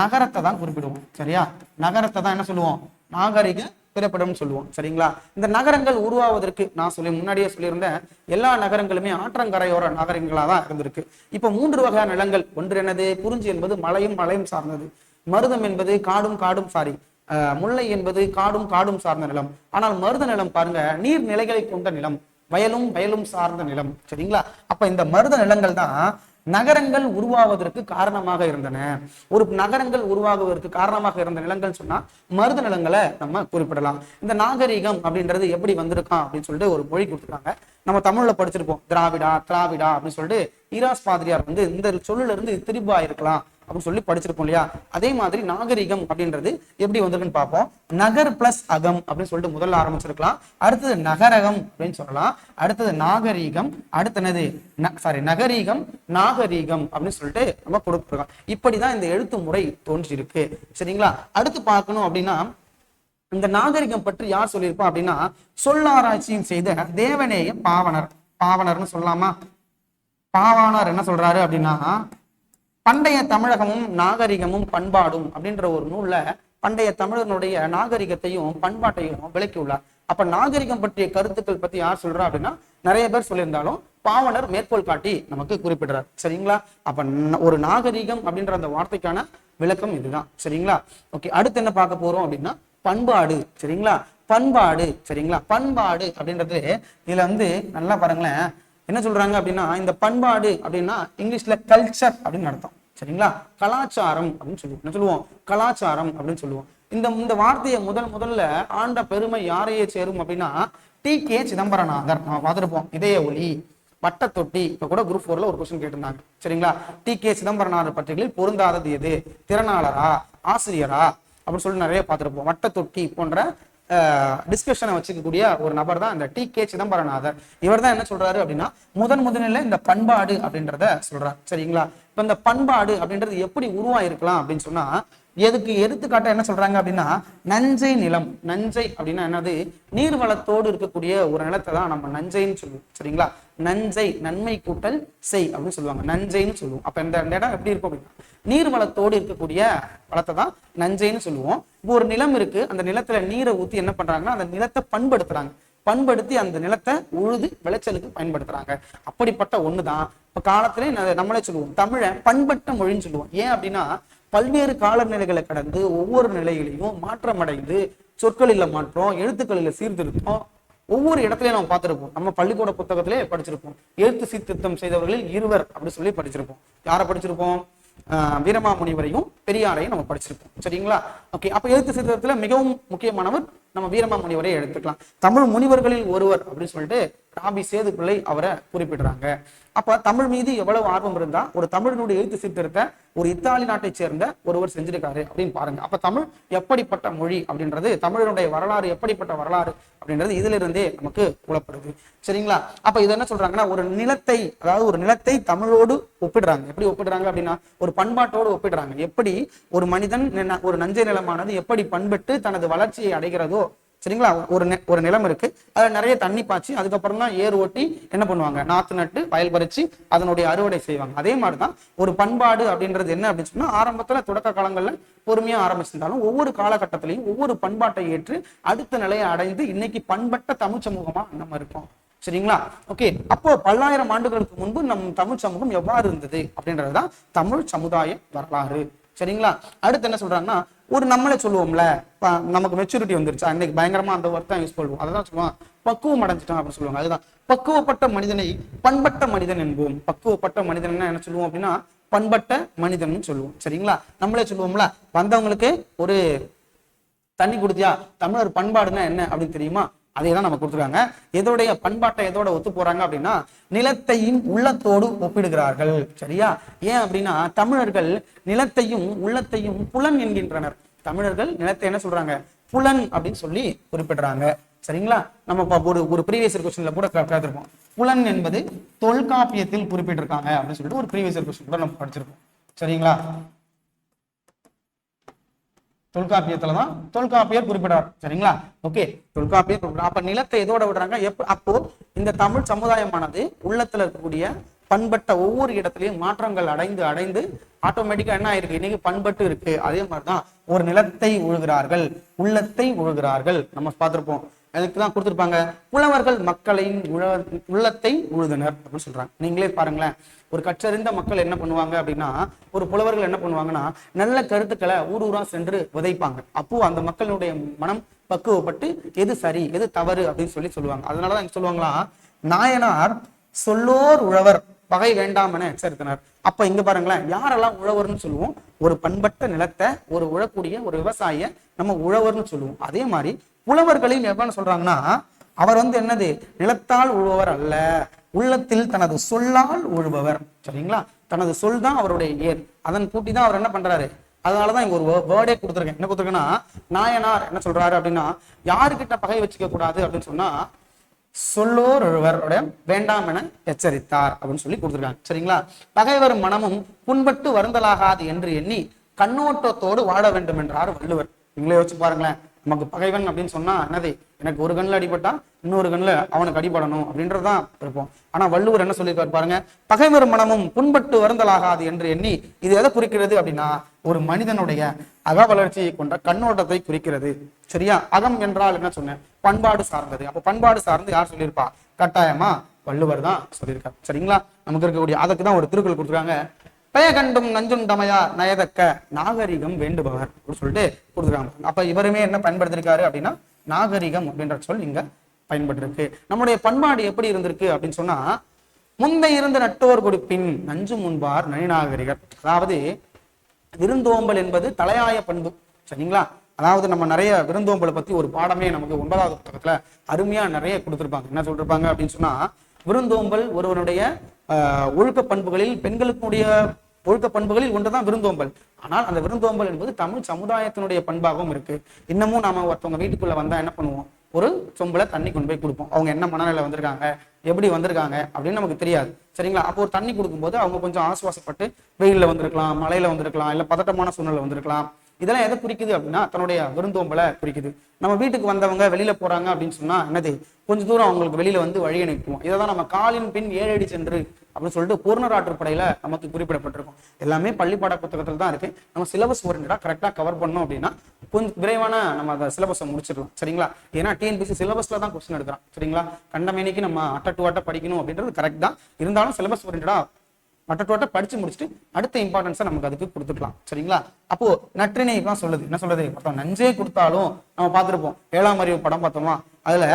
நகரத்தை தான் குறிப்பிடுவோம். சரியா? நகரத்தை தான் என்ன சொல்லுவோம்? நாகரிக பிறப்பிடம் சொல்லுவோம். சரிங்களா? இந்த நகரங்கள் உருவாவதற்கு நான் முன்னாடியே சொல்லியிருந்தேன், எல்லா நகரங்களுமே ஆற்றங்கரையோர நகரங்களா தான் இருந்திருக்கு. இப்ப 3 வகையான நிலங்கள். ஒன்று என்னது? குறிஞ்சி என்பது மலையும் சார்ந்தது. மருதம் என்பது காடும் முல்லை என்பது காடும் சார்ந்த நிலம். ஆனால் மருத நிலம் பாருங்க, நீர்நிலைகளை கொண்ட நிலம், வயலும் சார்ந்த நிலம். சரிங்களா? அப்ப இந்த மருத நிலங்கள் தான் நகரங்கள் உருவாவதற்கு காரணமாக இருந்தன. ஒரு நகரங்கள் உருவாகுவதற்கு காரணமாக இருந்த நிலங்கள் சொன்னா மருத நிலங்களை நம்ம குறிப்பிடலாம். இந்த நாகரிகம் அப்படின்றது எப்படி வந்திருக்கான் அப்படின்னு சொல்லிட்டு ஒரு மொழி கொடுத்துருக்காங்க. நம்ம தமிழ்ல படிச்சிருப்போம், திராவிடா அப்படின்னு சொல்லிட்டு ஈராஸ் பாதிரியார் இந்த சொல்லுல இருந்து திரிபா இருக்கலாம் அப்படின்னு சொல்லி படிச்சிருப்போம் இல்லையா? அதே மாதிரி நாகரிகம் அப்படின்றது எப்படி வந்திருக்குன்னு பார்ப்போம். நகர் பிளஸ் அகம் அப்படின்னு சொல்லிட்டு முதல்ல ஆரம்பிச்சிருக்கலாம். அடுத்தது நகரகம் அப்படின்னு சொல்லலாம். அடுத்தது நாகரீகம், அடுத்து என்னது நகரீகம், நாகரீகம் அப்படின்னு சொல்லிட்டு நம்ம கொடுத்துருக்கோம். இப்படிதான் இந்த எழுத்து முறை தோன்றி இருக்கு. சரிங்களா? அடுத்து பார்க்கணும் அப்படின்னா இந்த நாகரிகம் பற்றி யார் சொல்லியிருப்பா அப்படின்னா சொல்லாராய்ச்சியும் செய்த தேவநேய பாவனர்னு சொல்லலாமா? பாவாணர் என்ன சொல்றாரு அப்படின்னா பண்டைய தமிழகமும் நாகரிகமும் பண்பாடும் அப்படின்ற ஒரு நூல்ல பண்டைய தமிழனுடைய நாகரிகத்தையும் பண்பாட்டையும் விளக்கி உள்ளார். அப்ப நாகரிகம் பற்றிய கருத்துக்கள் பத்தி யார் சொல்றா அப்படின்னா நிறைய பேர் சொல்லியிருந்தாலும் பாவனர் மேற்கோள் காட்டி நமக்கு குறிப்பிடுறார். சரிங்களா? அப்ப ஒரு நாகரிகம் அப்படின்ற அந்த வார்த்தைக்கான விளக்கம் இதுதான். சரிங்களா? ஓகே, அடுத்து என்ன பார்க்க போறோம் அப்படின்னா பண்பாடு. சரிங்களா? பண்பாடு. சரிங்களா? பண்பாடு அப்படின்றது இதுல நல்லா பாருங்களேன், என்ன சொல்றாங்க அப்படின்னா இந்த பண்பாடு அப்படின்னா இங்கிலீஷ்ல கல்ச்சர் அப்படின்னு அர்த்தம். சரிங்களா? கலாச்சாரம் அப்படின்னு சொல்லுவோம். என்ன சொல்லுவோம்? கலாச்சாரம் அப்படின்னு சொல்லுவோம். இந்த வார்த்தையை முதல்ல ஆண்ட பெருமை யாரையே சேரும் அப்படின்னா டி.கே. சிதம்பரநாதர். நம்ம பார்த்துருப்போம், இதய ஒளி, வட்டத்தொட்டி. இப்ப கூட குரூப் 4ல ஒரு கொஸ்டின் கேட்டிருந்தாங்க. சரிங்களா? டி.கே. சிதம்பரநாதர் பற்றிகளில் பொருந்தாதது எது? திறனாளரா, ஆசிரியரா அப்படின்னு சொல்லி நிறைய பார்த்திருப்போம். வட்டத்தொட்டி போன்ற டிஸ்கஷனை வச்சுக்கக்கூடிய ஒரு நபர் தான் இந்த டி.கே. சிதம்பரநாதர். இவர் தான் என்ன சொல்றாரு அப்படின்னா முதல்ல இந்த பண்பாடு அப்படின்றத சொல்றாரு. சரிங்களா? இப்ப இந்த பண்பாடு அப்படின்றது எப்படி உருவாயிருக்கலாம் அப்படின்னு சொன்னா எதுக்கு எடுத்துக்காட்ட என்ன சொல்றாங்க அப்படின்னா நஞ்சை நிலம். நஞ்சை அப்படின்னா என்னது? நீர்வளத்தோடு இருக்கக்கூடிய ஒரு நிலத்தை தான் நம்ம நஞ்சைன்னு சொல்லுவோம். சரிங்களா? நஞ்சை, நன்மை கூட்டல் செய் அப்படின்னு சொல்லுவாங்க, நஞ்சைன்னு சொல்லுவோம். அப்ப இந்த இடம் எப்படி இருக்கும் அப்படின்னா நீர்வளத்தோடு இருக்கக்கூடிய வளத்தை தான் நஞ்சைன்னு சொல்லுவோம். இப்போ ஒரு நிலம் இருக்கு, அந்த நிலத்துல நீரை ஊத்தி என்ன பண்றாங்கன்னா அந்த நிலத்தை பண்படுத்தி அந்த நிலத்தை உழுது விளைச்சலுக்கு பயன்படுத்துறாங்க. அப்படிப்பட்ட ஒண்ணுதான் இப்ப காலத்திலே நம்மளே சொல்லுவோம் தமிழை பண்பட்ட மொழின்னு சொல்லுவோம். ஏன் அப்படின்னா பல்வேறு காலநிலைகளை கடந்து ஒவ்வொரு நிலையிலையும் மாற்றம் அடைந்து சொற்களில மாற்றம், எழுத்துக்களில சீர்திருத்தம் ஒவ்வொரு இடத்துலயும் நம்ம பார்த்திருப்போம். நம்ம பள்ளிக்கூட புத்தகத்திலே படிச்சிருப்போம், எழுத்து சீர்திருத்தம் செய்தவர்களில் 2 அப்படி சொல்லி படிச்சிருப்போம். யாரை படிச்சிருப்போம்? வீரமாமுனிவரையும் பெரியாரையும் நம்ம படிச்சிருப்போம். சரிங்களா? ஓகே, அப்ப எழுத்து சீர்திருத்தத்துல மிகவும் முக்கியமானவர் நம்ம வீரமாமுனிவரை எடுத்துக்கலாம். தமிழ் முனிவர்களில் ஒருவர் அப்படின்னு சொல்லிட்டு ராபி சேதுப்பிள்ளை அவரை குறிப்பிடுறாங்க. அப்ப தமிழ் மீது எவ்வளவு ஆர்வம் இருந்தா ஒரு தமிழனுடைய எழுத்து சீர்திருத்த ஒரு இத்தாலி நாட்டை சேர்ந்த ஒருவர் செஞ்சிருக்காரு அப்படின்னு பாருங்க. அப்ப தமிழ் எப்படிப்பட்ட மொழி அப்படின்றது, தமிழனுடைய வரலாறு எப்படிப்பட்ட வரலாறு அப்படின்றது இதுல இருந்தே நமக்கு புலப்படுது. சரிங்களா? அப்ப இது என்ன சொல்றாங்கன்னா ஒரு நிலத்தை, அதாவது ஒரு நிலத்தை தமிழோடு ஒப்பிடுறாங்க. எப்படி ஒப்பிடுறாங்க அப்படின்னா ஒரு பண்பாட்டோடு ஒப்பிடுறாங்க. எப்படி ஒரு மனிதன் ஒரு நஞ்சை நிலமானது எப்படி பண்பட்டு தனது வளர்ச்சியை அடைகிறதோ. சரிங்களா? ஒரு நிலம் இருக்கு, அதுல நிறைய தண்ணி பாய்ச்சி அதுக்கப்புறம் தான் ஏர் ஓட்டி என்ன பண்ணுவாங்க, நாத்து நட்டு வயல் பறிச்சு அதனுடைய அறுவடை செய்வாங்க. அதே மாதிரிதான் ஒரு பண்பாடு அப்படின்றது என்ன அப்படின்னு சொன்னா ஆரம்பத்துல தொடக்க காலங்கள்ல பொறுமையா ஆரம்பிச்சிருந்தாலும் ஒவ்வொரு காலகட்டத்திலையும் ஒவ்வொரு பண்பாட்டை ஏற்று அடுத்த நிலையை அடைந்து இன்னைக்கு பண்பட்ட தமிழ் சமூகமா நம்ம இருக்கோம். சரிங்களா? ஓகே, அப்போ பல்லாயிரம் ஆண்டுகளுக்கு முன்பு நம் தமிழ் சமூகம் எவ்வாறு இருந்தது அப்படின்றதுதான் தமிழ் சமுதாய வரலாறு. சரிங்களா? அடுத்து என்ன சொல்றாங்கன்னா ஒரு நம்மளே சொல்லுவோம்ல, நமக்கு மெச்சூரிட்டி வந்துருச்சா, இன்னைக்கு பயங்கரமா அந்த ஒர்க் தான் யூஸ் பண்ணுவோம். அதான் சொல்லுவோம் பக்குவம் அடைஞ்சிட்டோம் அப்படின்னு சொல்லுவாங்க. அதுதான் பக்குவப்பட்ட மனிதனை பண்பட்ட மனிதன் என்போம். பக்குவப்பட்ட மனிதன் என்ன சொல்லுவோம் அப்படின்னா பண்பட்ட மனிதன் சொல்லுவோம். சரிங்களா? நம்மளே சொல்லுவோம்ல, வந்தவங்களுக்கு ஒரு தண்ணி குடுத்தியா, தமிழர் பண்பாடுன்னா என்ன அப்படின்னு தெரியுமா, அதே தான் நம்ம கொடுத்துருக்காங்க. எதோடைய பண்பாட்டை எதோட ஒத்து போறாங்க அப்படின்னா நிலத்தையும் உள்ளத்தோடு ஒப்பிடுகிறார்கள். சரியா? ஏன் அப்படின்னா தமிழர்கள் நிலத்தையும் உள்ளத்தையும் புலன் என்கின்றனர். தமிழர்கள் நிலத்தை என்ன சொல்றாங்க? புலன் அப்படின்னு சொல்லி குறிப்பிடுறாங்க. சரிங்களா? நம்ம ஒரு ப்ரீவியஸ் கொஸ்டின்ல கூட பார்த்திருப்போம். புலன் என்பது தொல்காப்பியத்தில் குறிப்பிட்டிருக்காங்க அப்படின்னு சொல்லிட்டு ஒரு ப்ரீவியஸ் கொஸ்டின் கூட நம்ம படிச்சிருக்கோம். சரிங்களா? தொல்காப்பியத்துலதான் தொல்காப்பியர் குறிப்பிடார். சரிங்களா? ஓகே, தொல்காப்பியர் குறிப்பிடார். அப்ப நிலத்தை எதோட விடுறாங்க? அப்போ இந்த தமிழ் சமுதாயமானது உள்ளத்துல இருக்கக்கூடிய பண்பட்ட ஒவ்வொரு இடத்துலயும் மாற்றங்கள் அடைந்து அடைந்து ஆட்டோமேட்டிக்கா என்ன ஆயிருக்கு? இன்னைக்கு பண்பட்டு இருக்கு. அதே மாதிரிதான் ஒரு நிலத்தை உழுகிறார்கள், உள்ளத்தை உழுகிறார்கள். நம்ம பார்த்திருப்போம். அதுக்குதான் கொடுத்திருப்பாங்க, புலவர்கள் மக்களின் உள்ளத்தை உழுதனர் அப்படின்னு சொல்றாங்க. நீங்களே பாருங்களேன், ஒரு கற்றறிந்த மக்கள் என்ன பண்ணுவாங்க அப்படின்னா, ஒரு புலவர்கள் என்ன பண்ணுவாங்கன்னா நல்ல கருத்துக்களை ஊர் ஊரா சென்று விதைப்பாங்க. அப்போ அந்த மக்களுடைய மனம் பக்குவப்பட்டு எது சரி எது தவறு அப்படின்னு சொல்லி சொல்லுவாங்க. அதனாலதான் இங்க சொல்லுவாங்களா, நாயனார் சொல்லோர் உழவர் பகை வேண்டாம் என எச்சரித்தனர். அப்ப இங்க பாருங்களேன், யாரெல்லாம் உழவர்னு சொல்லுவோம்? ஒரு பண்பட்ட நிலத்தை ஒரு உழக்கூடிய ஒரு விவசாயிய நம்ம உழவர்னு சொல்லுவோம். அதே மாதிரி புலவர்களையும் எவ்வளவு சொல்றாங்கன்னா, அவர் என்னது? நிலத்தால் உழுபவர் அல்ல, உள்ளத்தில் தனது சொல்லால் உழுபவர். சரிங்களா? தனது சொல் தான் அவருடைய ஏர். அதன் கூட்டி தான் அவர் என்ன பண்றாரு. அதனாலதான் இங்க ஒரு வேர்டே கொடுத்துருக்கேன். என்ன கொடுத்துருக்கேன்னா, நாயனார் என்ன சொல்றாரு அப்படின்னா, யாருக்கிட்ட பகை வச்சுக்க கூடாது அப்படின்னு சொன்னா சொல்லோர் ஒருவருடைய வேண்டாம் என எச்சரித்தார் அப்படின்னு சொல்லி கொடுத்துருக்காங்க. சரிங்களா? பகைவர் மனமும் புண்பட்டு வருந்தலாகாது என்று எண்ணி கண்ணோட்டத்தோடு வாழ வேண்டும் என்றார் வள்ளுவர். நீங்களே யோசிச்சு பாருங்களேன், நமக்கு பகைவன் அப்படின்னு சொன்னா என்னது? எனக்கு ஒரு கண்ணில் அடிபட்டா இன்னொரு கண்ணில் அவனுக்கு அடிபடணும் அப்படின்றதான் இருப்போம். ஆனா வள்ளுவர் என்ன சொல்லியிருக்காரு பாருங்க, பகைவர் மனமும் புண்பட்டு வருந்தலாகாது என்று எண்ணி. இது எதை குறிக்கிறது அப்படின்னா, ஒரு மனிதனுடைய அக வளர்ச்சியை கொண்ட கண்ணோட்டத்தை குறிக்கிறது. சரியா? அகம் என்றால் என்ன சொன்னேன்? பண்பாடு சார்ந்தது. அப்ப பண்பாடு சார்ந்து யார் சொல்லியிருப்பா? கட்டாயமா வள்ளுவர் தான் சொல்லியிருக்காரு. சரிங்களா? நமக்கு இருக்கக்கூடிய அதுக்குதான் ஒரு திருக்குறள் கொடுத்துருக்காங்க, பெய கண்டும் நஞ்சுண்டமையா நயதக்க நாகரிகம் வேண்டுபவர் அப்படின்னு சொல்லிட்டு கொடுத்துருக்காங்க. அப்ப இவருமே என்ன பயன்படுத்திருக்காரு அப்படின்னா நாகரிகம் அப்படின்ற சொல் இங்க பயன்பட்டிருக்கு. நம்முடைய பண்பாடு எப்படி இருந்திருக்கு அப்படின்னு சொன்னா, முந்தை இருந்து நட்டோர் கொடுப்பின் நஞ்சு முன்பார் நனிநாகரிகர். அதாவது விருந்தோம்பல் என்பது தலையாய பண்பு. சரிங்களா? அதாவது நம்ம நிறைய விருந்தோம்பலை பத்தி ஒரு பாடமே நமக்கு 9வது புத்தகத்துல அருமையா நிறைய கொடுத்திருப்பாங்க. என்ன சொல்லிருப்பாங்க அப்படின்னு சொன்னா, விருந்தோம்பல் ஒருவனுடைய ஒழுக்க பண்புகளில் பெண்களுக்குடைய ஒழுக்க பண்புகளில் ஒன்றுதான் விருந்தோம்பல். ஆனால் அந்த விருந்தோம்பல் என்பது தமிழ் சமுதாயத்தினுடைய பண்பாகவும் இருக்கு. இன்னமும் நாம ஒருத்தவங்க வீட்டுக்குள்ள வந்தா என்ன பண்ணுவோம்? ஒரு சொம்புல தண்ணி கொண்டு போய் கொடுப்போம். அவங்க என்ன மனநிலை வந்திருக்காங்க, எப்படி வந்திருக்காங்க அப்படின்னு நமக்கு தெரியாது. சரிங்களா? அப்போ ஒரு தண்ணி கொடுக்கும்போது அவங்க கொஞ்சம் ஆசுவாசப்பட்டு வெயில்ல வந்திருக்கலாம், மழையில வந்திருக்கலாம், இல்ல பதட்டமான சூழ்நிலை வந்திருக்கலாம். இதெல்லாம் எதை குறிக்குது அப்படின்னா தன்னுடைய விருந்தோம்பலை குறிக்குது. நம்ம வீட்டுக்கு வந்தவங்க வெளியில போறாங்க அப்படின்னு சொன்னா என்னது? கொஞ்ச தூரம் அவங்களுக்கு வெளியில வழி அனுப்புவோம். இதைதான் நம்ம காலின் பின் 7 அடி சென்று அப்படின்னு சொல்லிட்டு பூர்ணராற்றுப்படையில நமக்கு குறிப்பிடப்பட்டிருக்கும். எல்லாமே பள்ளிப்பாட புத்தகத்துல தான் இருக்கு. நம்ம சிலபஸ் ஓரியன்டா கரெக்டா கவர் பண்ணோம் அப்படின்னா கொஞ்சம் விரைவான நம்ம அந்த சிலபஸை முடிச்சிடலாம். சரிங்களா? ஏன்னா டிஎன்பிசி சிலபஸ்ல தான் கொஸ்டின் எடுக்கிறான். சரிங்களா? கண்டமேனிக்கு நம்ம அட்ட படிக்கணும் அப்படின்றது கரெக்ட் தான். இருந்தாலும் சிலபஸ் ஓரியன்டா மற்ற படிச்சு முடிச்சுட்டு அடுத்த இம்பார்ட்டன்ஸை நமக்கு அதுக்கு கொடுத்துக்கலாம். சரிங்களா? அப்போ நற்றினை தான் சொல்லுது. என்ன சொல்லுது? மொத்தம் நஞ்சே கொடுத்தாலும் நம்ம பார்த்திருப்போம். 7ஆம் அறிவு படம் பார்த்தோமா? அதுல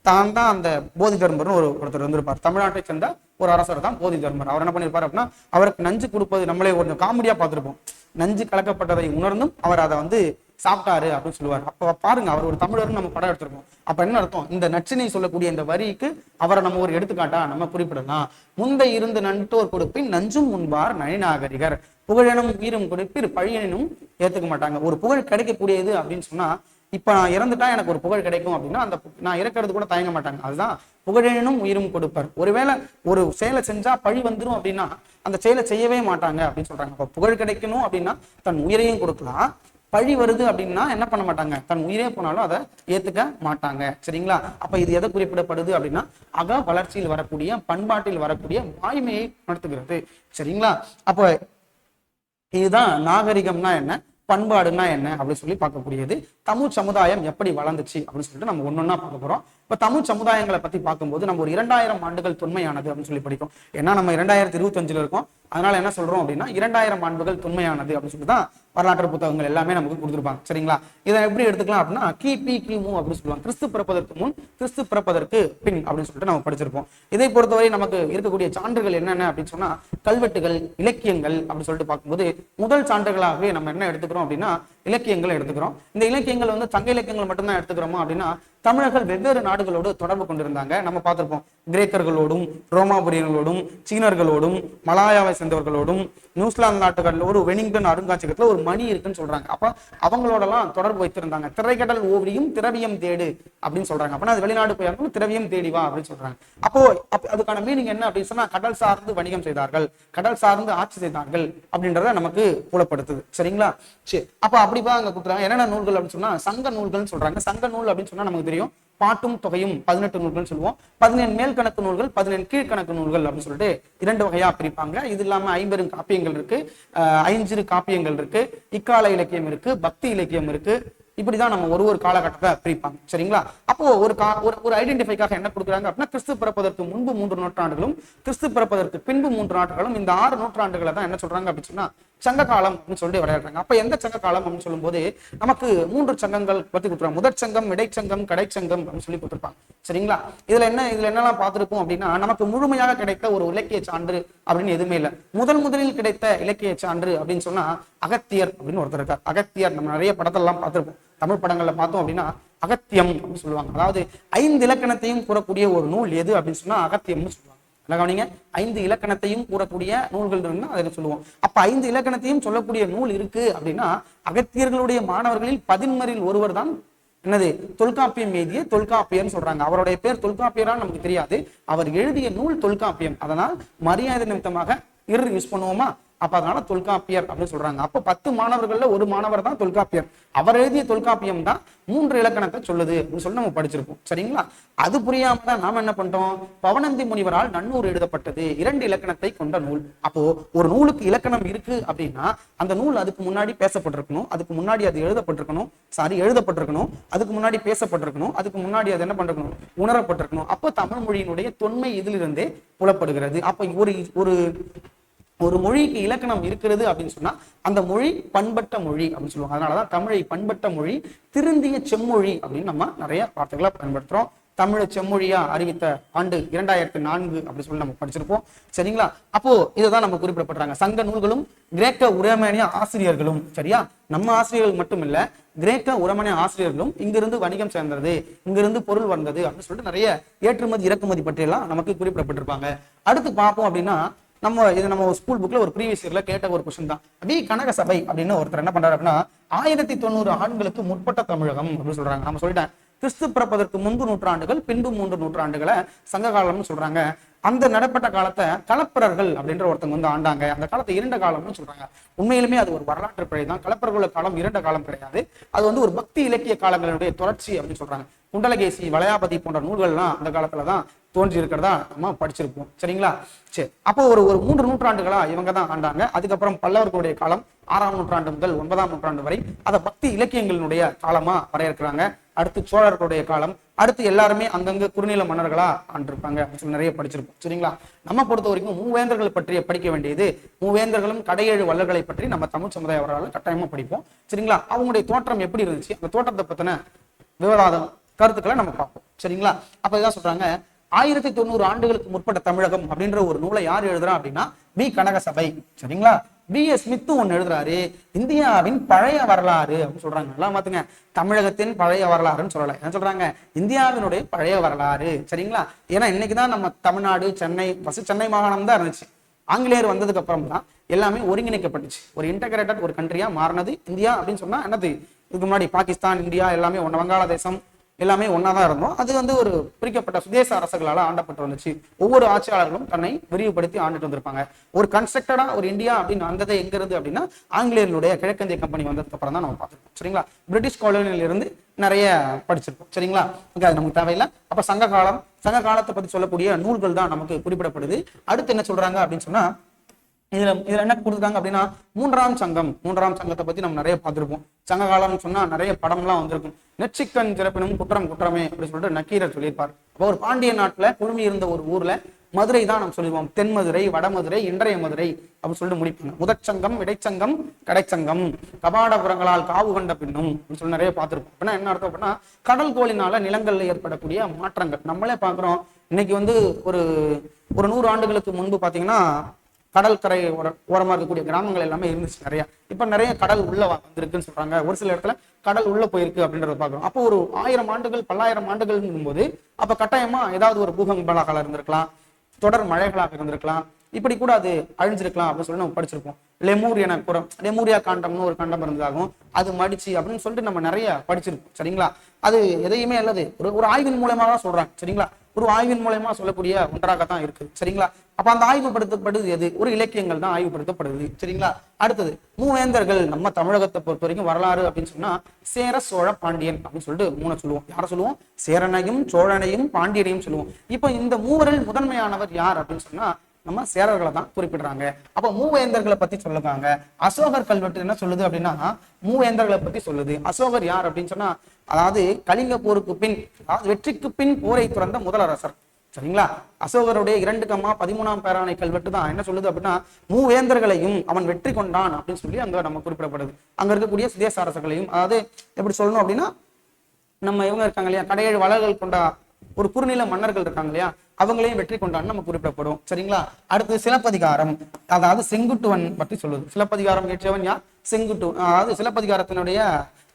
தான் அந்த போதி தர்மர்னு ஒருத்தர் இருந்திருப்பார். தமிழ்நாட்டை சேர்ந்த ஒரு அரசர் தான் போதி தர்மர். அவர் என்ன பண்ணிருப்பாரு அப்படின்னா, அவருக்கு நஞ்சு கொடுப்பது நம்மளே கொஞ்சம் காமெடியா பார்த்திருப்போம். நஞ்சு கலக்கப்பட்டதை உணர்ந்தும் அவர் அதை சாப்பிட்டாரு அப்படின்னு சொல்லுவார். அப்ப பாருங்க, அவர் ஒரு தமிழர்னு நம்ம படம் எடுத்திருக்கோம். அப்ப என்ன அர்த்தம்? இந்த நச்சினை சொல்லக்கூடிய இந்த வரிக்கு அவரை நம்ம ஒரு எடுத்துக்காட்டா நம்ம குறிப்பிடலாம். முந்தை இருந்து நன்ட்டோர் கொடுப்பின் நஞ்சும் முன்பார் நனிநாகரிகர், புகழெனும் உயிரும் கொடுப்பிர் பழியனும் ஏத்துக்க மாட்டாங்க. ஒரு புகழ் கிடைக்கக்கூடியது அப்படின்னு சொன்னா, இப்ப நான் இறந்துட்டா எனக்கு ஒரு புகழ் கிடைக்கும் அப்படின்னா அந்த நான் இறக்கிறது கூட தயங்க மாட்டாங்க. அதுதான் புகழெனும் உயிரும் கொடுப்பார். ஒருவேளை ஒரு செயலை செஞ்சா பழி வந்துடும் அப்படின்னா அந்த செயலை செய்யவே மாட்டாங்க அப்படின்னு சொல்றாங்க. அப்ப புகழ் கிடைக்கணும் அப்படின்னா தன் உயிரையும் கொடுக்கலாம். பழி வருது அப்படின்னா என்ன பண்ண மாட்டாங்க? தன் உயிரே போனாலும் அதை ஏத்துக்க மாட்டாங்க. சரிங்களா? அப்ப இது எதை குறிப்பிடப்படுது அப்படின்னா அக வளர்ச்சியில் வரக்கூடிய பண்பாட்டில் வரக்கூடிய வாய்மையை நடத்துகிறது. சரிங்களா? அப்ப இதுதான் நாகரிகம்னா என்ன, பண்பாடுனா என்ன அப்படின்னு சொல்லி பார்க்கக்கூடியது. தமிழ் சமுதாயம் எப்படி வளர்ந்துச்சு அப்படின்னு சொல்லிட்டு நம்ம ஒன்னொன்னா பார்க்க போறோம். இப்ப தமிழ் சமுதாயங்களை பத்தி பார்க்கும்போது நம்ம ஒரு 2000 ஆண்டுகள் தொன்மையானது அப்படின்னு சொல்லி படிக்கும். ஏன்னா நம்ம 2025 இருக்கோம். அதனால என்ன சொல்றோம் அப்படின்னா 2000 ஆண்டுகள் தொன்மையானது அப்படின்னு சொல்லிட்டு தான் வரலாற்று புத்தகங்கள் எல்லாமே நமக்கு கொடுத்துருப்பாங்க. சரிங்களா? இதை எப்படி எடுத்துக்கலாம் அப்படின்னா கிபி கிமு அப்படின்னு சொல்லுவாங்க. கிறிஸ்து பிறப்பதற்கு முன், கிறிஸ்து பிறப்பதற்கு பின் அப்படின்னு சொல்லிட்டு நம்ம படிச்சிருப்போம். இதை பொறுத்தவரை நமக்கு இருக்கக்கூடிய சான்றுகள் என்னென்ன அப்படின்னு சொன்னா கல்வெட்டுகள், இலக்கியங்கள் அப்படின்னு சொல்லிட்டு பார்க்கும்போது முதல் சான்றுகளாகவே நம்ம என்ன எடுத்துக்கிறோம் அப்படின்னா இலக்கியங்கள் எடுத்துக்கிறோம். இந்த இலக்கியங்கள் சங்க இலக்கியங்கள் மட்டும்தான் எடுத்துக்கிறோமா அப்படின்னா தமிழர்கள் வெவ்வேறு நாடுகளோடு தொடர்பு கொண்டிருந்தாங்க. நம்ம பார்த்திருப்போம், கிரேக்கர்களோடும் ரோமாபுரியர்களோடும் சீனர்களோடும் மலாயாவை சேர்ந்தவர்களோடும் நியூசிலாந்து நாட்டுகளில் ஒரு வெலிங்டன் அருங்காட்சியகத்துல ஒரு மணி இருக்குன்னு சொல்றாங்க. அப்ப அவங்களோடலாம் தொடர்பு வைத்திருந்தாங்க. திரைக்கடல் ஓவியம் திரவியம் தேடு அப்படின்னு சொல்றாங்க. அப்படின்னா அது வெளிநாடு போய் திரவியம் தேடி வா அப்படின்னு சொல்றாங்க. அப்போ அதுக்கான மீனிங் என்ன அப்படின்னு சொன்னா, கடல் சார்ந்து வணிகம் செய்தார்கள், கடல் சார்ந்து ஆட்சி செய்தார்கள் அப்படின்றத நமக்கு புலப்படுத்துது. சரிங்களா? சரி, அப்ப அப்படிப்பா அங்க கொடுத்துறாங்க. என்னென்ன நூல்கள் அப்படின்னு சொன்னா சங்க நூல்கள்னு சொல்றாங்க. சங்க நூல் அப்படின்னு சொன்னா நமக்கு தெரியும், பாட்டும் தொகையும் 18 நூல்கள் சொல்லுவோம். 17 மேல் கணக்கு நூல்கள், 17 கீழ்கணக்கு நூல்கள் அப்படின்னு சொல்லிட்டு 2 வகையா பிரிப்பாங்க. இது இல்லாம 50 காப்பியங்கள் இருக்கு, 5 காப்பியங்கள் இருக்கு, இக்கால இலக்கியம் இருக்கு, பக்தி இலக்கியம் இருக்கு. இப்படிதான் நம்ம ஒரு காலகட்டத்தை பிரிப்பாங்க. சரிங்களா? அப்போ ஒரு ஐடென்டிஃபைக்காக என்ன கொடுக்குறாங்க அப்படின்னா, கிறிஸ்து பிறப்பதற்கு முன்பு 3 நூற்றாண்டுகளும் கிறிஸ்து பிறப்பதற்கு பின்பு 3 நாட்களும், இந்த 6 நூற்றாண்டுகளை தான் என்ன சொல்றாங்க அப்படின்னு சொன்னா சங்க காலம் அப்படின்னு சொல்லிட்டு விளையாடுறாங்க. அப்ப எந்த சங்க காலம் அப்படின்னு சொல்லும் போது நமக்கு 3 சங்கங்கள் பத்தி கொடுத்துருவாங்க. முதற் சங்கம், இடைச்சங்கம், கடைச்சங்கம் அப்படின்னு சொல்லி கொடுத்துருப்பாங்க. சரிங்களா? இதுல என்னெல்லாம் பார்த்திருப்போம் அப்படின்னா, நமக்கு முழுமையாக கிடைத்த ஒரு இலக்கிய சான்று அப்படின்னு எதுவுமே இல்லை. முதலில் கிடைத்த இலக்கிய சான்று அப்படின்னு சொன்னா அகத்தியர் அப்படின்னு ஒருத்தர் இருக்கார். அகத்தியர் நம்ம நிறைய படத்தெல்லாம் பார்த்திருப்போம். தமிழ் படங்கள்ல பார்த்தோம் அப்படின்னா அகத்தியம் அப்படின்னு சொல்லுவாங்க. அதாவது 5 இலக்கணத்தையும் கூறக்கூடிய ஒரு நூல் எது அப்படின்னு சொன்னா அகத்தியம்னு சொல்லுவாங்க. கவனிங்க, 5 இலக்கணத்தையும் கூறக்கூடிய நூல்கள் இருந்தா அதை சொல்லுவோம். அப்ப 5 இலக்கணத்தையும் சொல்லக்கூடிய நூல் இருக்கு அப்படின்னா, அகத்தியர்களுடைய மாணவர்களில் 11 ஒருவர் தான் என்னது தொல்காப்பியம் எழுதிய தொல்காப்பியர்னு சொல்றாங்க. அவருடைய பேர் தொல்காப்பியரான்னு நமக்கு தெரியாது, அவர் எழுதிய நூல் தொல்காப்பியம். அதனால் மரியாதை நிமித்தமாக யூஸ் பண்ணுவோமா, அப்ப அதனால தொல்காப்பியர் அப்படின்னு சொல்றாங்க. அப்ப 10 மாணவர்கள்ல ஒரு மாணவர் தான் தொல்காப்பியர். அவர் எழுதிய தொல்காப்பியம் தான் 3 இலக்கணத்தை சொல்லுது அப்படின்னு சொல்லி நம்ம படிச்சிருப்போம். சரிங்களா? அது புரியாம தான் நாம என்ன பண்றோம், பவனந்தி முனிவரால் நன்னூறு எழுதப்பட்டது 2 இலக்கணத்தை கொண்ட நூல். அப்போ ஒரு நூலுக்கு இலக்கணம் இருக்கு அப்படின்னா அந்த நூல் அதுக்கு முன்னாடி பேசப்பட்டிருக்கணும், அதுக்கு முன்னாடி அது எழுதப்பட்டிருக்கணும், அதுக்கு முன்னாடி பேசப்பட்டிருக்கணும், அதுக்கு முன்னாடி அது என்ன பண்ணிருக்கணும், உணரப்பட்டிருக்கணும். அப்போ தமிழ் மொழியினுடைய தொன்மை இதிலிருந்தே புலப்படுகிறது. அப்ப ஒரு மொழிக்கு இலக்கணம் இருக்கிறது அப்படின்னு சொன்னா அந்த மொழி பண்பட்ட மொழி அப்படின்னு சொல்லுவாங்க. அதனாலதான் தமிழை பண்பட்ட மொழி, திருந்திய செம்மொழி அப்படின்னு நம்ம நிறைய வார்த்தைகளை பயன்படுத்துறோம். தமிழை செம்மொழியா அறிவித்த ஆண்டு 2004 அப்படின்னு சொல்லி நம்ம படிச்சிருப்போம். சரிங்களா? அப்போ இதுதான் நம்ம குறிப்பிடப்படுறாங்க. சங்க நூல்களும் கிரேக்க உரோமானிய ஆசிரியர்களும், சரியா, நம்ம ஆசிரியர்கள் மட்டும் இல்ல, கிரேக்க உரோமானிய ஆசிரியர்களும் இங்கிருந்து வணிகம் சேர்ந்தது, இங்கிருந்து பொருள் வந்தது அப்படின்னு சொல்லிட்டு நிறைய ஏற்றுமதி இறக்குமதி பற்றியெல்லாம் நமக்கு குறிப்பிடப்பட்டிருப்பாங்க. அடுத்து பார்ப்போம் அப்படின்னா, நம்ம ஸ்கூல் புக்ல ஒரு ப்ரீவியஸ் இயர்ல கேட்ட ஒரு கொஸ்டின் தான். வி கனக சபை அப்படின்னு ஒருத்தர் என்ன பண்றாரு அப்படின்னா, 1090 ஆண்டுகளுக்கு முற்பட்ட தமிழகம் அப்படின்னு சொல்றாங்க. நம்ம சொல்லிட்டேன், கிறிஸ்து பிறப்பதற்கு முன்பு நூற்றாண்டுகள், பின்பு 3 நூற்றாண்டுகளை சங்க காலம்னு சொல்றாங்க. அந்த நடப்பட்ட காலத்தை களப்பிரர்கள் அப்படின்ற ஒருத்தவங்க வந்து ஆண்டாங்க. அந்த காலத்தை 2 காலம்னு சொல்றாங்க. உண்மையிலுமே அது ஒரு வரலாற்று பிழை தான். களப்பிரர்கள காலம் 2 காலம் கிடையாது. அது வந்து ஒரு பக்தி இலக்கிய காலங்களுடைய தொடர்ச்சி அப்படின்னு சொல்றாங்க. குண்டலகேசி, வளையாபதி போன்ற நூல்கள்லாம் அந்த காலத்துலதான் தோன்றி இருக்கிறதா நம்ம படிச்சிருப்போம். சரிங்களா? சரி, அப்போ ஒரு 3 நூற்றாண்டுகளா இவங்க தான் ஆண்டாங்க. அதுக்கப்புறம் பல்லவர்களுடைய காலம் 6ஆம் நூற்றாண்டு முதல் 9ஆம் நூற்றாண்டு வரை அதை பக்தி இலக்கியங்களினுடைய காலமா வரையறுக்கிறாங்க. அடுத்து சோழர்களுடைய காலம், அடுத்து எல்லாருமே அங்கங்க குறுநில மன்னர்களா ஆண்டிருப்பாங்க அப்படின்னு சொல்லி நிறைய படிச்சிருப்போம். சரிங்களா? நம்ம பொறுத்த வரைக்கும் மூவேந்தர்கள் பற்றிய படிக்க வேண்டியது, மூவேந்தர்களும் கடையேழு வள்ளல்களை பற்றி நம்ம தமிழ் சமுதாய வரலாறு கட்டாயமா படிப்போம். சரிங்களா? அவங்களுடைய தோற்றம் எப்படி இருந்துச்சு, அந்த தோற்றத்தை பத்தின விவாதம் கருத்துக்களை நம்ம பார்ப்போம். சரிங்களா? அப்ப இதான் சொல்றாங்க, 1090 ஆண்டுகளுக்கு முற்பட்ட தமிழகம் அப்படின்ற ஒரு நூலை யார் எழுதுறா அப்படின்னா வி கனக சபை. சரிங்களா? B.S. ஸ்மித் ஒன்னு எழுதுறாரு, இந்தியாவின் பழைய வரலாறு அப்படின்னு சொல்றாங்க. எல்லாம் பாத்துங்க, தமிழகத்தின் பழைய வரலாறுன்னு சொல்லல, என்ன சொல்றாங்க, இந்தியாவினுடைய பழைய வரலாறு. சரிங்களா? ஏன்னா இன்னைக்குதான் நம்ம தமிழ்நாடு, சென்னை மாகாணம் தான் இருந்துச்சு. ஆங்கிலேயர் வந்ததுக்கு அப்புறம் தான் எல்லாமே ஒருங்கிணைக்கப்பட்டுச்சு, ஒரு இன்டகிரேட்டட் ஒரு கண்ட்ரியா மாறினது இந்தியா அப்படின்னு சொன்னா என்னது. இதுக்கு முன்னாடி பாகிஸ்தான், இந்தியா எல்லாமே ஒண்ணு, வங்காளதேசம் எல்லாமே ஒன்னாதான் இருந்தோம். அது வந்து ஒரு பிரிக்கப்பட்ட சுதேச அரசுகளால ஆண்டப்பட்டு வந்துச்சு. ஒவ்வொரு ஆட்சியாளர்களும் தன்னை விரிவுபடுத்தி ஆண்டுட்டு வந்திருப்பாங்க. ஒரு கன்ஸ்ட்ரக்டடா ஒரு இந்தியா அப்படின்னு வந்தது எங்க இருந்து அப்படின்னா ஆங்கிலேயர்களுடைய கிழக்கிந்திய கம்பெனி வந்ததுக்கு அப்புறம் தான் நம்ம பார்த்துருக்கோம். சரிங்களா? பிரிட்டிஷ் காலனியில இருந்து நிறைய படிச்சிருக்கோம். சரிங்களா? அது நமக்கு தேவையில்லை. அப்ப சங்க காலத்தை பத்தி சொல்லக்கூடிய நூல்கள் தான் நமக்கு குறிப்பிடப்படுது. அடுத்து என்ன சொல்றாங்க அப்படின்னு சொன்னா, இதுல என்ன கொடுத்துருக்காங்க அப்படின்னா மூன்றாம் சங்கத்தை பத்தி நம்ம நிறைய பார்த்திருப்போம். சங்க காலம்னு சொன்னா நிறைய படம்லாம் வந்திருக்கும். நெற்றிக்கண் திறப்பினும் குற்றம் குற்றமே அப்படின்னு சொல்லிட்டு நக்கீரர் சொல்லியிருப்பார். அப்போ ஒரு பாண்டிய நாட்டுல குழுமி இருந்த ஒரு ஊர்ல மதுரை தான் நம்ம சொல்லிடுவோம், தென்மதுரை, வடமதுரை, இன்றைய மதுரை அப்படின்னு சொல்லிட்டு முடிப்பாங்க. முதற்சங்கம், இடைச்சங்கம், கடைச்சங்கம், கபாடபுரங்களால் காவு கண்ட பின்னும் அப்படின்னு சொல்லி நிறைய பார்த்திருப்போம். அப்படின்னா என்ன அர்த்தம் அப்படின்னா கடல் கோளினால நிலங்கள்ல ஏற்படக்கூடிய மாற்றங்கள் நம்மளே பாக்குறோம். இன்னைக்கு வந்து ஒரு 100 ஆண்டுகளுக்கு முன்பு பாத்தீங்கன்னா கடற்கரை ஓரமா இருக்கக்கூடிய கிராமங்கள் எல்லாமே இருந்துச்சு நிறைய. இப்ப நிறைய கடல் உள்ள வந்திருக்குன்னு சொல்றாங்க. ஒரு சில இடத்துல கடல் உள்ள போயிருக்கு அப்படின்றத பாக்குறோம். அப்போ ஒரு 1000 ஆண்டுகள் 1000 ஆண்டுகள் போது அப்ப கட்டாயமா ஏதாவது ஒரு பூகம்பங்களாக இருந்திருக்கலாம், தொடர் மழைகளாக இருந்திருக்கலாம், இப்படி கூட அது அழிஞ்சிருக்கலாம் அப்படின்னு சொல்லி நம்ம படிச்சிருப்போம். லெமூரியா காண்டம்னு ஒரு கண்டம் இருந்ததாகும், அது மடிச்சு அப்படின்னு சொல்லிட்டு நம்ம நிறைய படிச்சிருப்போம். சரிங்களா? அது எதையுமே அல்லது ஒரு ஆய்வின் மூலமா தான் சொல்றாங்க. சரிங்களா? ஒரு ஆய்வின் மூலமா சொல்லக்கூடிய ஒன்றாகத்தான் இருக்கு. சரிங்களா? அப்ப அந்த ஆய்வுபடுத்தப்படுது எது? ஒரு இலக்கியங்கள் தான் ஆய்வுபடுத்தப்படுது. சரிங்களா? அடுத்தது மூவேந்தர்கள். நம்ம தமிழகத்தை பொறுத்த வரைக்கும் வரலாறு அப்படின்னு சொன்னா சேர, சோழ, பாண்டியன் அப்படின்னு சொல்லிட்டு 3 சொல்லுவோம். யாரை சொல்லுவோம்? சேரனையும் சோழனையும் பாண்டியனையும் சொல்லுவோம். இப்ப இந்த மூவரில் முதன்மையானவர் யார் அப்படின்னு சொன்னா நம்ம சேரர்களை தான் குறிப்பிடுறாங்க. அப்ப மூவேந்தர்களை பத்தி சொல்லுவாங்க. அசோகர் கல்வெட்டு என்ன சொல்லுது அப்படின்னா மூவேந்தர்களை பத்தி சொல்லுது. அசோகர் யார் அப்படின்னு சொன்னா அதாவது கலிங்க போருக்கு பின், அதாவது வெற்றிக்கு பின் போரை துறந்த முதலரசர். சரிங்களா? அசோகருடைய 2,13 பேராணை கல்வெட்டு தான் என்ன சொல்லுது அப்படின்னா மூவேந்தர்களையும் அவன் வெற்றி கொண்டான் அப்படின்னு சொல்லி அங்க நம்ம குறிப்பிடப்படுது. அங்க இருக்கக்கூடிய சுதேச அரசர்களையும், அதாவது எப்படி சொல்லணும் அப்படின்னா நம்ம இவங்க இருக்காங்க இல்லையா, கடையேழு வளர்கள் கொண்ட ஒரு குறுநில மன்னர்கள் இருக்காங்க இல்லையா, அவங்களையும் வெற்றி கொண்டான்னு நம்ம குறிப்பிடப்படும். சரிங்களா? அடுத்து சிலப்பதிகாரம், அதாவது செங்குட்டுவன் பற்றி சொல்லுது. சிலப்பதிகாரம் இயற்றியவன் யார்? செங்குட்டு. அதாவது சிலப்பதிகாரத்தினுடைய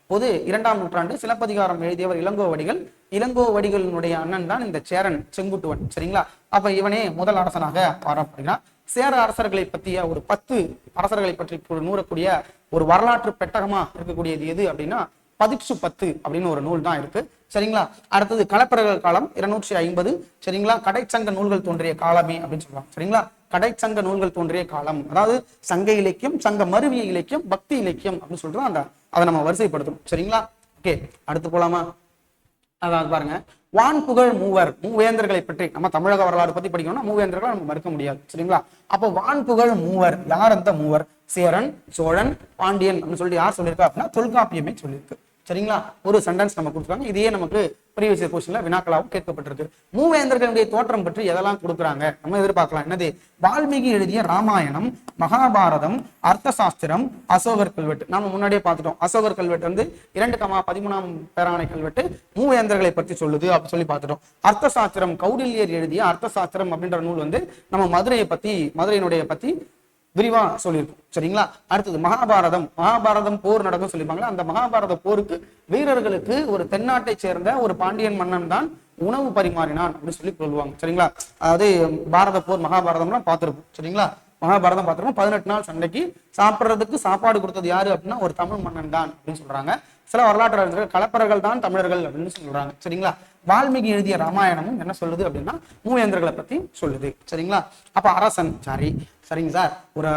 பொது 2ஆம் நூற்றாண்டு சிலப்பதிகாரம் எழுதியவர் இளங்கோவடிகள். இளங்கோவடிகளினுடைய அண்ணன் தான் இந்த சேரன் செங்குட்டுவன். சரிங்களா? அப்ப இவனே முதல் அரசனாக பாராட்டப்படுகிறான். சேர அரசர்களை பற்றிய ஒரு 10 அரசர்களை பற்றி நூறக்கூடிய ஒரு வரலாற்று பெட்டகமா இருக்கக்கூடியது எது அப்படின்னா பதிற்று 10 அப்படின்னு ஒரு நூல் தான் இருக்கு. சரிங்களா? அடுத்தது களப்பிரர்கள் காலம் 250. சரிங்களா? கடைச்சங்க நூல்கள் தோன்றிய காலமே அப்படின்னு சொல்லுவாங்க. சரிங்களா? கடைச்சங்க நூல்கள் தோன்றிய காலம், அதாவது சங்க இலக்கியம், சங்க மருவிய இலக்கியம், பக்தி இலக்கியம் அப்படின்னு சொல்றோம். அதை நம்ம வரிசைப்படுத்தணும். சரிங்களா? ஓகே, அடுத்து போலாமா? அதாவது பாருங்க, வான் புகழ் மூவர். மூவேந்தர்களை பற்றி நம்ம தமிழக வரலாறு பத்தி படிக்கணும்னா மூவேந்தர்களை நம்ம மறுக்க முடியாது. சரிங்களா? அப்போ வான் புகழ் மூவர் யார்? அந்த மூவர் சேரன், சோழன், பாண்டியன் அப்படின்னு சொல்லிட்டு யார் சொல்லியிருக்கா அப்படின்னா தொல்காப்பியமே சொல்லியிருக்கு. சரிங்களா? ஒரு சென்டென்ஸ் நம்ம கொடுத்துருக்காங்க. இதையே நமக்கு ப்ரீவியஸ் இயர் கொஸ்டின்ல வினாக்களாகவும் கேட்கப்பட்டிருக்கு. மூவேந்தர்களுடைய தோற்றம் பற்றி எதெல்லாம் கொடுக்குறாங்க நம்ம எதிர்பார்க்கலாம். என்னது? வால்மீகி எழுதிய ராமாயணம், மகாபாரதம், அர்த்த சாஸ்திரம், அசோகர் கல்வெட்டு. நாம முன்னாடியே பார்த்துட்டோம். அசோகர் கல்வெட்டு வந்து 2,13 பேராணை கல்வெட்டு மூவேந்தர்களை பற்றி சொல்லுது அப்படின்னு சொல்லி பார்த்துட்டோம். அர்த்த சாஸ்திரம் கௌடில்யர் எழுதிய அர்த்த சாஸ்திரம் அப்படின்ற நூல் வந்து நம்ம மதுரையினுடைய பத்தி விரிவா சொல்லியிருக்கும். சரிங்களா? அடுத்தது மகாபாரதம் போர் நடக்கும் சொல்லியிருப்பாங்களா, அந்த மகாபாரத போருக்கு வீரர்களுக்கு ஒரு தென்னாட்டை சேர்ந்த ஒரு பாண்டியன் மன்னன் தான் உணவு பரிமாறினான் அப்படின்னு சொல்லி சொல்லுவாங்க. சரிங்களா? அதாவது பாரத போர் மகாபாரதம்லாம் பார்த்திருப்போம். சரிங்களா? மகாபாரதம் பார்த்திருப்போம். 18 நாள் சண்டைக்கு சாப்பிட்றதுக்கு சாப்பாடு கொடுத்தது யாரு அப்படின்னா ஒரு தமிழ் மன்னன் தான் அப்படின்னு சொல்றாங்க. சில வரலாற்று அறிஞர்கள் களப்பரர்கள் தான் தமிழர்கள் அப்படின்னு சொல்றாங்க. சரிங்களா? வால்மீகி எழுதிய ராமாயணமும் என்ன சொல்லுது அப்படின்னா மூவேந்தர்களை பத்தி சொல்லுது. சரிங்களா? அப்ப அரசன் சரிங்க சார், ஒரு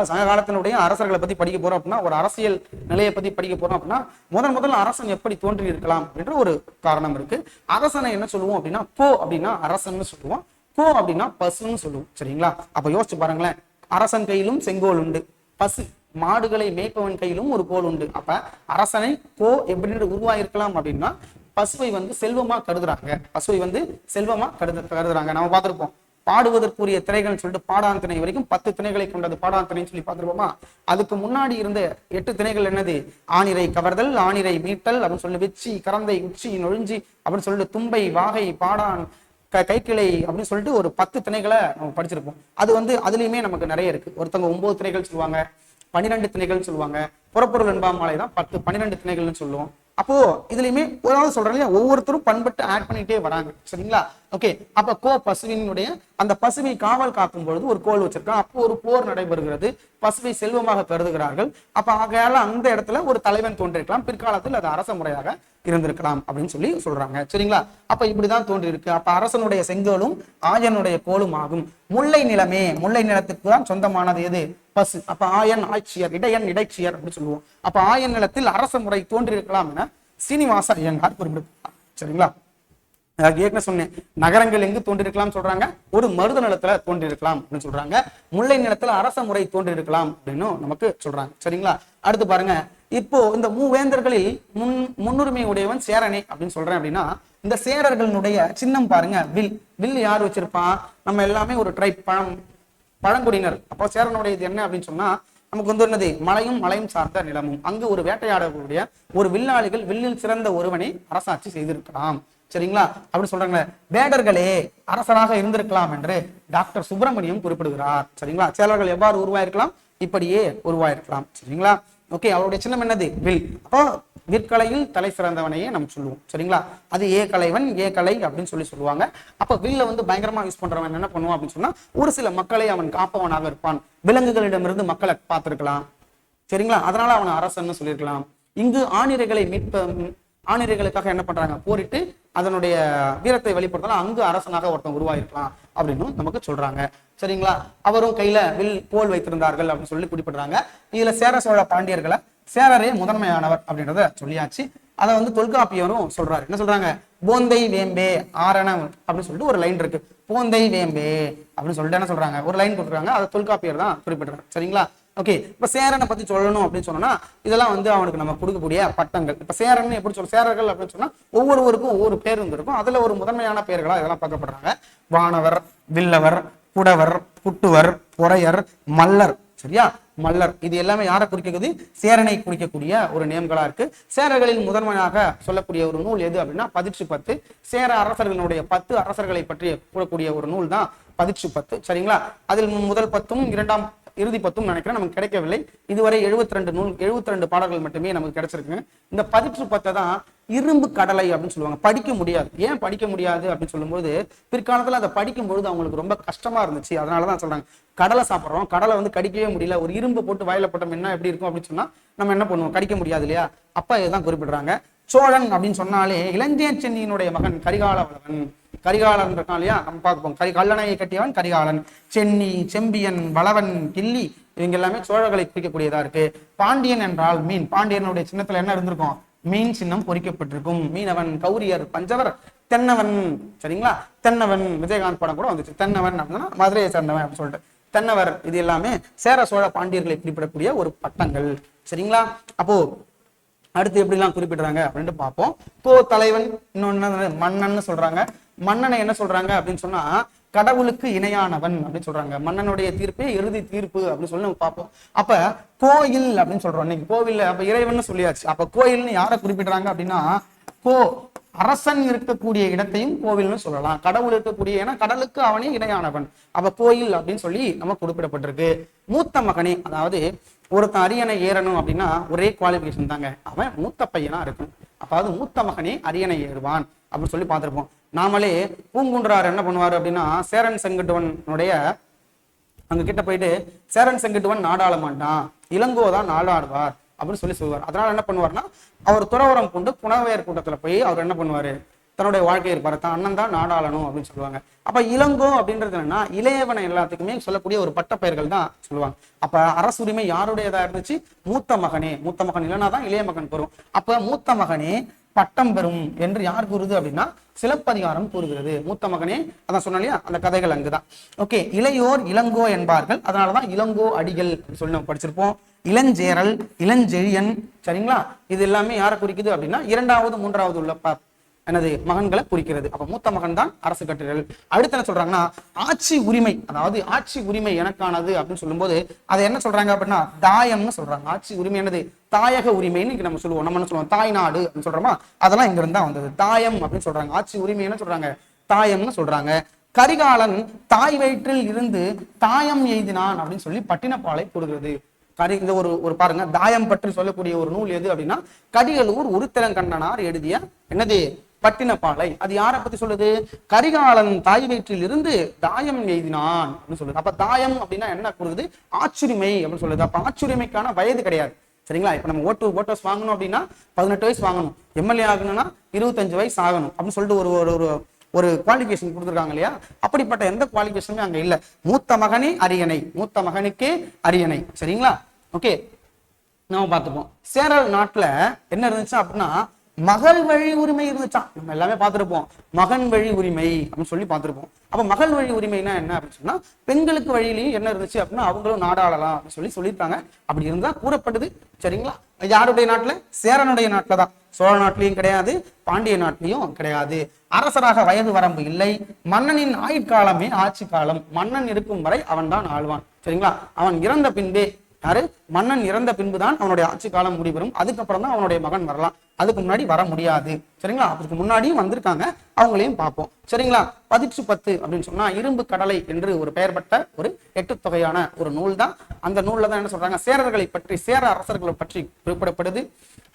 சங்க காலத்தினுடைய அரசர்களை பத்தி படிக்க போறோம் அப்படின்னா, ஒரு அரசியல் நிலையை பத்தி படிக்க போறோம் அப்படின்னா முதல்ல அரசன் எப்படி தோன்றி இருக்கலாம் அப்படின்ற ஒரு காரணம் இருக்கு. அரசனை என்ன சொல்லுவோம் அப்படின்னா போ அப்படின்னா அரசன் சொல்லுவோம், போ அப்படின்னா பசுன்னு சொல்லுவோம். சரிங்களா? அப்ப யோசிச்சு பாருங்களேன், அரசன் கையிலும் செங்கோல் உண்டு, பசு மாடுகளை மேய்ப்பவன் கையிலும் ஒரு கோல் உண்டு. அப்ப அரசனை போ எப்படின்னு உருவாயிருக்கலாம் அப்படின்னா பசுவை வந்து செல்வமா கருதுறாங்க. நம்ம பார்த்திருப்போம். பாடுவதற்குரிய திணைகள் சொல்லிட்டு பாடான் திணை வரைக்கும் 10 திணைகளை கொண்டது பாடான் திணைன்னு சொல்லி பார்த்திருப்போமா? அதுக்கு முன்னாடி இருந்த 8 திணைகள் என்னது? ஆணிரை கவர்தல், ஆணிரை மீட்டல் அப்படின்னு சொல்லி வெச்சி, கரந்தை, உச்சி, நொழிஞ்சி அப்படின்னு சொல்லிட்டு தும்பை, வாகை, பாடான், கைக்கிளை அப்படின்னு சொல்லிட்டு ஒரு 10 திணைகளை நம்ம படிச்சிருப்போம். அது வந்து அதுலயுமே நமக்கு நிறைய இருக்கு. ஒருத்தவங்க 9 திணைகள் சொல்லுவாங்க, 12 திணைகள் சொல்லுவாங்க. புறப்பொருள் என்பாமாலை தான் 12 திணைகள்னு சொல்லுவோம். அப்போ இதுலயுமே சொல்றேன் இல்லையா, ஒவ்வொருத்தரும் பண்பட்டு ஆட் பண்ணிட்டே வராங்க. சரிங்களா? ஓகே, அப்ப பசுவினுடைய அந்த பசுவை காவல் காக்கும் பொழுது ஒரு கோல் வச்சிருக்கான். அப்போ ஒரு போர் நடைபெறுகிறது, பசுவை செல்வமாக கருதுகிறார்கள். அப்ப ஆகையால அந்த இடத்துல ஒரு தலைவன் தோன்றிருக்கலாம், பிற்காலத்தில் அது அரச முறையாக இருந்திருக்கலாம் அப்படின்னு சொல்லி சொல்றாங்க. சரிங்களா? அப்ப இப்படிதான் தோன்றி இருக்கு. அப்ப அரசனுடைய செங்கோலும் ஆயனுடைய கோலும் ஆகும். முல்லை நிலத்துக்கு தான் சொந்தமானது எது? பசு. அப்ப ஆயன் ஆட்சியர், இடையன் இடைச்சியர் அப்படின்னு சொல்லுவோம். அப்ப ஆயன் நிலத்தில் அரச முறை தோன்றி இருக்கலாம் என சீனிவாச ஐயங்கார் குறிப்பிட்டிருக்கலாம். சரிங்களா? ஏற்கனவே சொன்னேன், நகரங்கள் எங்கு தோன்றிருக்கலாம் சொல்றாங்க, ஒரு மருத நிலத்துல தோன்றிருக்கலாம் அப்படின்னு சொல்றாங்க. முல்லை நிலத்துல அரச முறை தோன்றிருக்கலாம் அப்படின்னு நமக்கு சொல்றாங்க. சரிங்களா? அடுத்து பாருங்க, இப்போ இந்த மூவேந்தர்களில் முன்னுரிமை உடையவன் சேரனே அப்படின்னு சொல்றேன். அப்படின்னா இந்த சேரர்களுடைய சின்னம் பாருங்க, வில் யார் வச்சிருப்பான்? நம்ம எல்லாமே ஒரு ட்ரைப், பழங்குடியினர். அப்போ சேரனுடைய இது என்ன அப்படின்னு சொன்னா நமக்கு வந்து என்னது? மலையும் சார்ந்த நிலமும். அங்கு ஒரு வேட்டையாடக்கூடிய ஒரு வில்லாளிகள், வில்லில் சிறந்த ஒருவனை அரசாட்சி செய்திருக்கலாம். சரிங்களா? அப்படி சொல்றாங்களே, வேடர்களே அரசராக இருந்திருக்கலாம் என்று டாக்டர் சுப்பிரமணியம் குறிப்பிடுகிறார். சரிங்களா? சேரர்கள் எவ்வாறு உருவாயிருக்கலாம்? இப்படியே உருவாயிருக்கலாம். சரிங்களா? ஓகே, அவருடைய சின்னம் என்னது? வில். அப்போ விற்கலையில் தலை சிறந்தவனையே நம்ம சொல்லுவோம். சரிங்களா? அது ஏ கலைவன், ஏ கலை அப்படின்னு சொல்லுவாங்க. அப்ப வில்ல வந்து பயங்கரமா யூஸ் பண்றவன் என்ன பண்ணுவான் அப்படின்னு சொன்னா, ஒரு சில மக்களை அவன் காப்பவனாக இருப்பான். விலங்குகளிடமிருந்து மக்களை பார்த்திருக்கலாம். சரிங்களா? அதனால அவனை அரசன்னு சொல்லியிருக்கலாம். இங்கு ஆணிரைகளுக்காக என்ன பண்றாங்க? போரிட்டு அதனுடைய வீரத்தை வெளிப்படுத்தலாம். அங்கு அரசனாக ஒருத்தன் உருவாயிருக்கலாம் அப்படின்னு நமக்கு சொல்றாங்க. சரிங்களா? அவரும் கையில வில் போல் வைத்திருந்தார்கள் அப்படின்னு சொல்லி குறிப்பிடுறாங்க. இதுல சேர சோழ பாண்டியர்களை சேரரே முதன்மையானவர் அப்படின்றத சொல்லியாச்சு. அதை வந்து தொல்காப்பியரும் சொல்றாரு. என்ன சொல்றாங்க? போந்தை வேம்பே ஆரணம் அப்படின்னு சொல்லிட்டு ஒரு லைன் இருக்கு. போந்தை வேம்பே அப்படின்னு சொல்லிட்டு என்ன சொல்றாங்க? ஒரு லைன் கொடுக்குறாங்க. அதை தொல்காப்பியர் தான் குறிப்பிடுறாங்க. சரிங்களா? ஓகே, இப்ப சேரனை பத்தி சொல்லணும் அப்படின்னு சொன்னா, இதெல்லாம் வந்து அவனுக்கு நம்ம கொடுக்கக்கூடிய பட்டங்கள். இப்ப சேரன் எப்படி சொல்ற? சேரர்கள் அப்படின்னு சொன்னா ஒவ்வொருவருக்கும் ஒவ்வொரு பேர் இருந்திருக்கும். அதுல ஒரு முதன்மையான பெயர்களா இதெல்லாம் பார்க்கப்படுறாங்க. வானவர், வில்லவர், குடவர், புட்டுவர், பொறையர், மல்லர். சரியா? மல்லர். இது எல்லாமே யாரை குறிக்கிறது? சேரனை குறிக்கக்கூடிய ஒரு நேம்களா இருக்கு. சேரர்களில் முதன்மையாக சொல்லக்கூடிய ஒரு நூல் எது அப்படின்னா பதிற்று. சேர அரசர்களுடைய 10 அரசர்களை பற்றி கூறக்கூடிய ஒரு நூல் தான் பதிற்று. சரிங்களா? அதில் முதல் 10ம் இரண்டாம் இறுதி 10ம் நினைக்கிறேன் நமக்கு கிடைக்கவில்லை. இதுவரை 72 பாடல்கள் மட்டுமே நமக்கு கிடைச்சிருக்கு. இந்த பதிற்று தான் இரும்பு கடலை அப்படின்னு சொல்லுவாங்க. படிக்க முடியாது. ஏன் படிக்க முடியாது அப்படின்னு சொல்லும்போது, பிற்காலத்துல அதை படிக்கும் பொழுது அவங்களுக்கு ரொம்ப கஷ்டமா இருந்துச்சு. அதனாலதான் சொல்றாங்க, கடலை சாப்பிட்றோம், கடலை வந்து கடிக்கவே முடியல, ஒரு இரும்பு போட்டு வாயில போட்டோம் என்ன எப்படி இருக்கும் அப்படின்னு சொன்னா நம்ம என்ன பண்ணுவோம்? கடிக்க முடியாது இல்லையா? அப்ப இதுதான் குறிப்பிடுறாங்க. சோழன் அப்படின்னு சொன்னாலே இளஞ்சே சென்னியினுடைய மகன் கரிகால வளவன். கரிகாலன் இருக்கான் இல்லையா? நம்ம பார்ப்போம். கல்லணையை கட்டியவன் கரிகாலன். சென்னி, செம்பியன், வளவன், கிள்ளி இவங்க எல்லாமே சோழர்களை குறிக்கக்கூடியதா இருக்கு. பாண்டியன் என்றால் மீன். பாண்டியனுடைய சின்னத்துல என்ன இருந்திருக்கும்? மீன் சின்னம் பொறிக்கப்பட்டிருக்கும். மீனவன், கௌரியர், பஞ்சவர், தென்னவன். சரிங்களா? தென்னவன் விஜயகாந்த் படம் கூட வந்துச்சு. தென்னவன் அப்படின்னா மதுரையை சேர்ந்தவன் அப்படின்னு சொல்லிட்டு தென்னவர். இது எல்லாமே சேர சோழ பாண்டியர்களை குறிப்பிடக்கூடிய ஒரு பட்டங்கள். சரிங்களா? அப்போ அடுத்து எப்படிலாம் குறிப்பிடுறாங்க அப்படின்ட்டு பார்ப்போம். இப்போ தலைவன், இன்னொன்னு மன்னன் சொல்றாங்க. மன்னனை என்ன சொல்றாங்க அப்படின்னு சொன்னா கடவுளுக்கு இணையானவன் அப்படின்னு சொல்றாங்க. மன்னனுடைய தீர்ப்பே இறுதி தீர்ப்பு அப்படின்னு சொல்லி நம்ம பார்ப்போம். அப்ப கோயில் அப்படின்னு சொல்றோம். இன்னைக்கு கோவில்ல அப்ப இறைவன் சொல்லியாச்சு. அப்ப கோயில்னு யாரை குறிப்பிடுறாங்க அப்படின்னா, அரசன் இருக்கக்கூடிய இடத்தையும் கோவில்னு சொல்லலாம். கடவுள் இருக்கக்கூடிய, ஏன்னா கடலுக்கு அவனே இணையானவன். அப்ப கோயில் அப்படின்னு சொல்லி நம்ம குறிப்பிடப்பட்டிருக்கு. மூத்த மகனே, அதாவது ஒருத்தன் அரியணை ஏறணும் அப்படின்னா ஒரே குவாலிபிகேஷன் தாங்க, அவன் மூத்த பையனா இருக்கணும். அப்ப அது மூத்த மகனே அரியணை ஏறுவான் அப்படின்னு சொல்லி பார்த்திருப்போம். நாமளே பூங்குன்றார் என்ன பண்ணுவாரு அப்படின்னா, சேரன் செங்குட்டுவனுடைய அங்க கிட்ட போயிட்டு சேரன் செங்குட்டுவன் நாடாள மாட்டான், இளங்கோதான் நாடாடுவார் அப்படின்னு சொல்லி சொல்லுவார். அதனால என்ன பண்ணுவார்னா, அவர் துறவரம் கொண்டு புனவேர் கூட்டத்துல போய் அவர் என்ன பண்ணுவாரு, தன்னுடைய வாழ்க்கை இருப்பாரு, தான் அண்ணன் தான் நாடாளணும் அப்படின்னு சொல்லுவாங்க. அப்ப இளங்கோ அப்படின்றது என்னன்னா இளையவனை எல்லாத்துக்குமே சொல்லக்கூடிய ஒரு பட்ட பெயர்கள் தான் சொல்லுவாங்க. அப்ப அரசுரிமை யாருடையதா இருந்துச்சு? மூத்த மகனே. மூத்த மகன் இல்லைன்னா தான் இளைய மகன் பெறும். அப்ப மூத்த மகனே பட்டம் பெறும் என்று யார் கூறுது அப்படின்னா சிலப்பதிகாரம் கூறுகிறது. மூத்த மகனே, அதான் சொன்ன இல்லையா, அந்த கதைகள் அங்குதான். ஓகே, இளையோர் இளங்கோ என்பார்கள். அதனாலதான் இளங்கோ அடிகள் சொல்லி நம்ம படிச்சிருப்போம். இளஞ்சேரல், இளஞ்செழியன். சரிங்களா? இது எல்லாமே யாரை குறிக்குது அப்படின்னா இரண்டாவது மூன்றாவது உள்ள எனது மகன்களை குறிக்கிறது. அப்ப மூத்த மகன் தான் அரசு கட்டுகள். அடுத்து என்ன சொல்றாங்கன்னா ஆட்சி உரிமை, அதாவது ஆட்சி உரிமை எனக்கானது அப்படின்னு சொல்லும்போது அதை என்ன சொல்றாங்க அப்படின்னா தாயம்னு சொல்றாங்க. ஆட்சி உரிமை என்னது? தாயக உரிமைன்னு நம்ம சொல்லுவோம். நம்ம என்ன சொல்லுவோம்? தாய்நாடு அப்படின்னு சொல்றோமா, அதெல்லாம் இங்க இருந்தா வந்தது. தாயம் அப்படின்னு சொல்றாங்க. ஆட்சி உரிமை என்ன சொல்றாங்க? தாயம்னு சொல்றாங்க. கரிகாலன் தாய் வயிற்றில் இருந்து தாயம் எய்தினான் அப்படின்னு சொல்லி பட்டினப்பாலை கொடுக்கிறது. இந்த ஒரு பாருங்க, தாயம் பற்றி சொல்லக்கூடிய ஒரு நூல் எது அப்படின்னா கடிகளூர் உருத்திரங்கண்ணனார் எழுதிய என்னது? பட்டினப்பாலை. அது யாரை பத்தி சொல்லுது? கரிகாலன் தாய் வயிற்றில் இருந்து தாயம் எய்தினான் அப்படின்னு சொல்லுது. அப்ப தாயம் அப்படின்னா என்ன கூறுது? ஆட்சியுரிமை அப்படின்னு சொல்லுது. அப்ப ஆட்சியுரிமைக்கான வயது கிடையாது. சரிங்களா? இப்ப நம்ம ஓட்டர்ஸ் வாங்கணும் அப்படின்னா 18 வயசு வாங்கணும். எம்எல்ஏ ஆகணும்னா 25 வயசு ஆகணும் அப்படின்னு சொல்லிட்டு ஒரு குவாலிஃபிகேஷன் கொடுத்துருக்காங்க இல்லையா? அப்படிப்பட்ட எந்த குவாலிஃபிகேஷனுமே அங்க இல்ல. மூத்த மகனே அரியணை, மூத்த மகனுக்கே அரியணை. சரிங்களா? ஓகே, நம்ம பார்த்துப்போம். சேரல் நாட்டுல என்ன இருந்துச்சு அப்படின்னா மகள் வழி உரிமை இருந்துச்சான். நம்ம எல்லாமே பார்த்திருப்போம். மகன் வழி உரிமை அப்படின்னு சொல்லி பார்த்திருப்போம். அப்ப மகள் வழி உரிமைனா என்ன அப்படின்னு சொன்னா பெண்களுக்கு வழியிலையும் என்ன இருந்துச்சு அப்படின்னா அவங்களும் நாடாளலாம் அப்படின்னு சொல்லியிருக்காங்க. அப்படி இருந்தா கூறப்பட்டது. சரிங்களா? யாருடைய நாட்டுல? சேரனுடைய நாட்டுல தான். சோழ நாட்டிலையும் கிடையாது, பாண்டிய நாட்டிலையும் கிடையாது. அரசராக வயது வரம்பு இல்லை. மன்னனின் ஆயுட்காலமே ஆட்சி காலம். மன்னன் இருக்கும் வரை அவன் தான் ஆழ்வான். சரிங்களா? அவன் இறந்த பின்பே யாரு? மன்னன் இறந்த பின்புதான் அவனுடைய ஆட்சி காலம் முடிவரும். அதுக்கப்புறம் தான் அவனுடைய மகன் வரலாம். அதுக்கு முன்னாடி வர முடியாது. சரிங்களா? அதுக்கு முன்னாடியும் வந்திருக்காங்க, அவங்களையும் பார்ப்போம். சரிங்களா? 10 அப்படின்னு சொன்னா இரும்பு கடலை என்று ஒரு பெயர் பெற்ற ஒரு 8 தொகையான ஒரு நூல் தான். அந்த நூல்ல தான் என்ன சொல்றாங்க, சேரர்களை பற்றி, சேர அரசர்களை பற்றி குறிப்பிடப்படுது.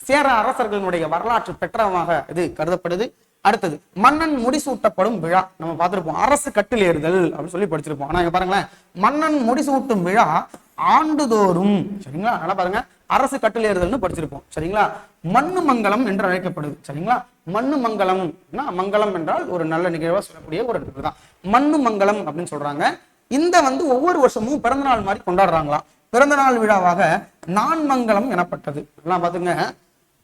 சேர அரசர்களுடைய வரலாற்று பெற்றமாக இது கருதப்படுது. அடுத்தது மன்னன் முடிசூட்டப்படும் விழா நம்ம பார்த்திருப்போம். அரசு கட்டில் ஏறுதல் அப்படின்னு சொல்லி படிச்சிருப்போம். ஆனா இங்க பாருங்களேன், மன்னன் முடிசூட்டும் விழா ஆண்டுதோறும். சரிங்களா? நல்லா பாருங்க, அரசு கட்டில் ஏறுதல்னு படிச்சிருப்போம். சரிங்களா? மண்ணு மங்கலம் என்று அழைக்கப்படுது. சரிங்களா? மண்ணு மங்கலம், மங்கலம் என்றால் ஒரு நல்ல நிகழ்வா சொல்லக்கூடிய ஒரு நிகழ்வு தான் மண்ணு மங்கலம் அப்படின்னு சொல்றாங்க. இந்த ஒவ்வொரு வருஷமும் பிறந்த நாள் மாதிரி கொண்டாடுறாங்களாம். பிறந்த நாள் விழாவாக நான்மங்கலம் எனப்பட்டது. எல்லாம் பாத்துங்க,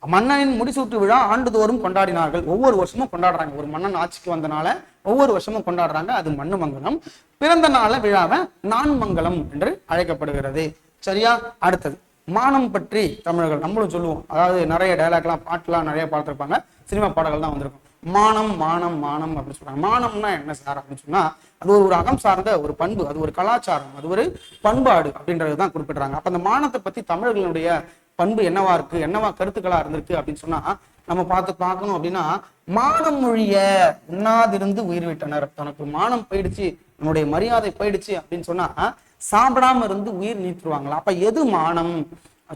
மன்னனின் முடிசூட்டு விழா ஆண்டுதோறும் கொண்டாடினார்கள். ஒவ்வொரு வருஷமும் கொண்டாடுறாங்க. ஒரு மன்னன் ஆட்சிக்கு வந்தனால ஒவ்வொரு வருஷமும் கொண்டாடுறாங்க. அது மண்ணு மங்கலம். பிறந்த நாள விழாவை நான்மங்கலம் என்று அழைக்கப்படுகிறது. சரியா? அடுத்தது மானம் பற்றி தமிழர்கள் நம்மளும் சொல்லுவோம். அதாவது நிறைய டைலாக்லாம், பாட்டுலாம் நிறைய பார்த்திருப்பாங்க. சினிமா பாடல்கள் தான் வந்திருக்கும். மானம் மானம் மானம் அப்படின்னு சொல்றாங்க. மானம்னா என்ன சார் அப்படின்னு சொன்னா, அது ஒரு அகம் சார்ந்த ஒரு பண்பு, அது ஒரு கலாச்சாரம், அது ஒரு பண்பாடு அப்படின்றதுதான் குறிப்பிடுறாங்க. அப்ப அந்த மானத்தை பத்தி தமிழர்களுடைய பண்பு என்னவா இருக்கு, என்னவா கருத்துக்களா இருந்திருக்கு அப்படின்னு சொன்னா நம்ம பார்க்கணும். அப்படின்னா, மானம் மொழிய உண்ணாதிருந்து உயிர் விட்டனர். தனக்கு மானம் போயிடுச்சு, நம்முடைய மரியாதை போயிடுச்சு அப்படின்னு சொன்னா சாப்பிடாம இருந்து உயிர் நீத்துருவாங்களா? அப்ப எது மானம்?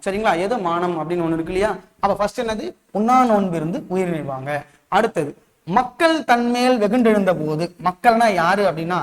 சரிங்களா? எது மானம் அப்படின்னு ஒண்ணு இருக்கு இல்லையா? அப்ப ஃபர்ஸ்ட் என்னது? உண்ணா நோன்பு இருந்து உயிர் நீழ்வாங்க. அடுத்தது மக்கள் தன்மேல் வெகுண்டெழுந்த போது. மக்கள்னா யாரு அப்படின்னா,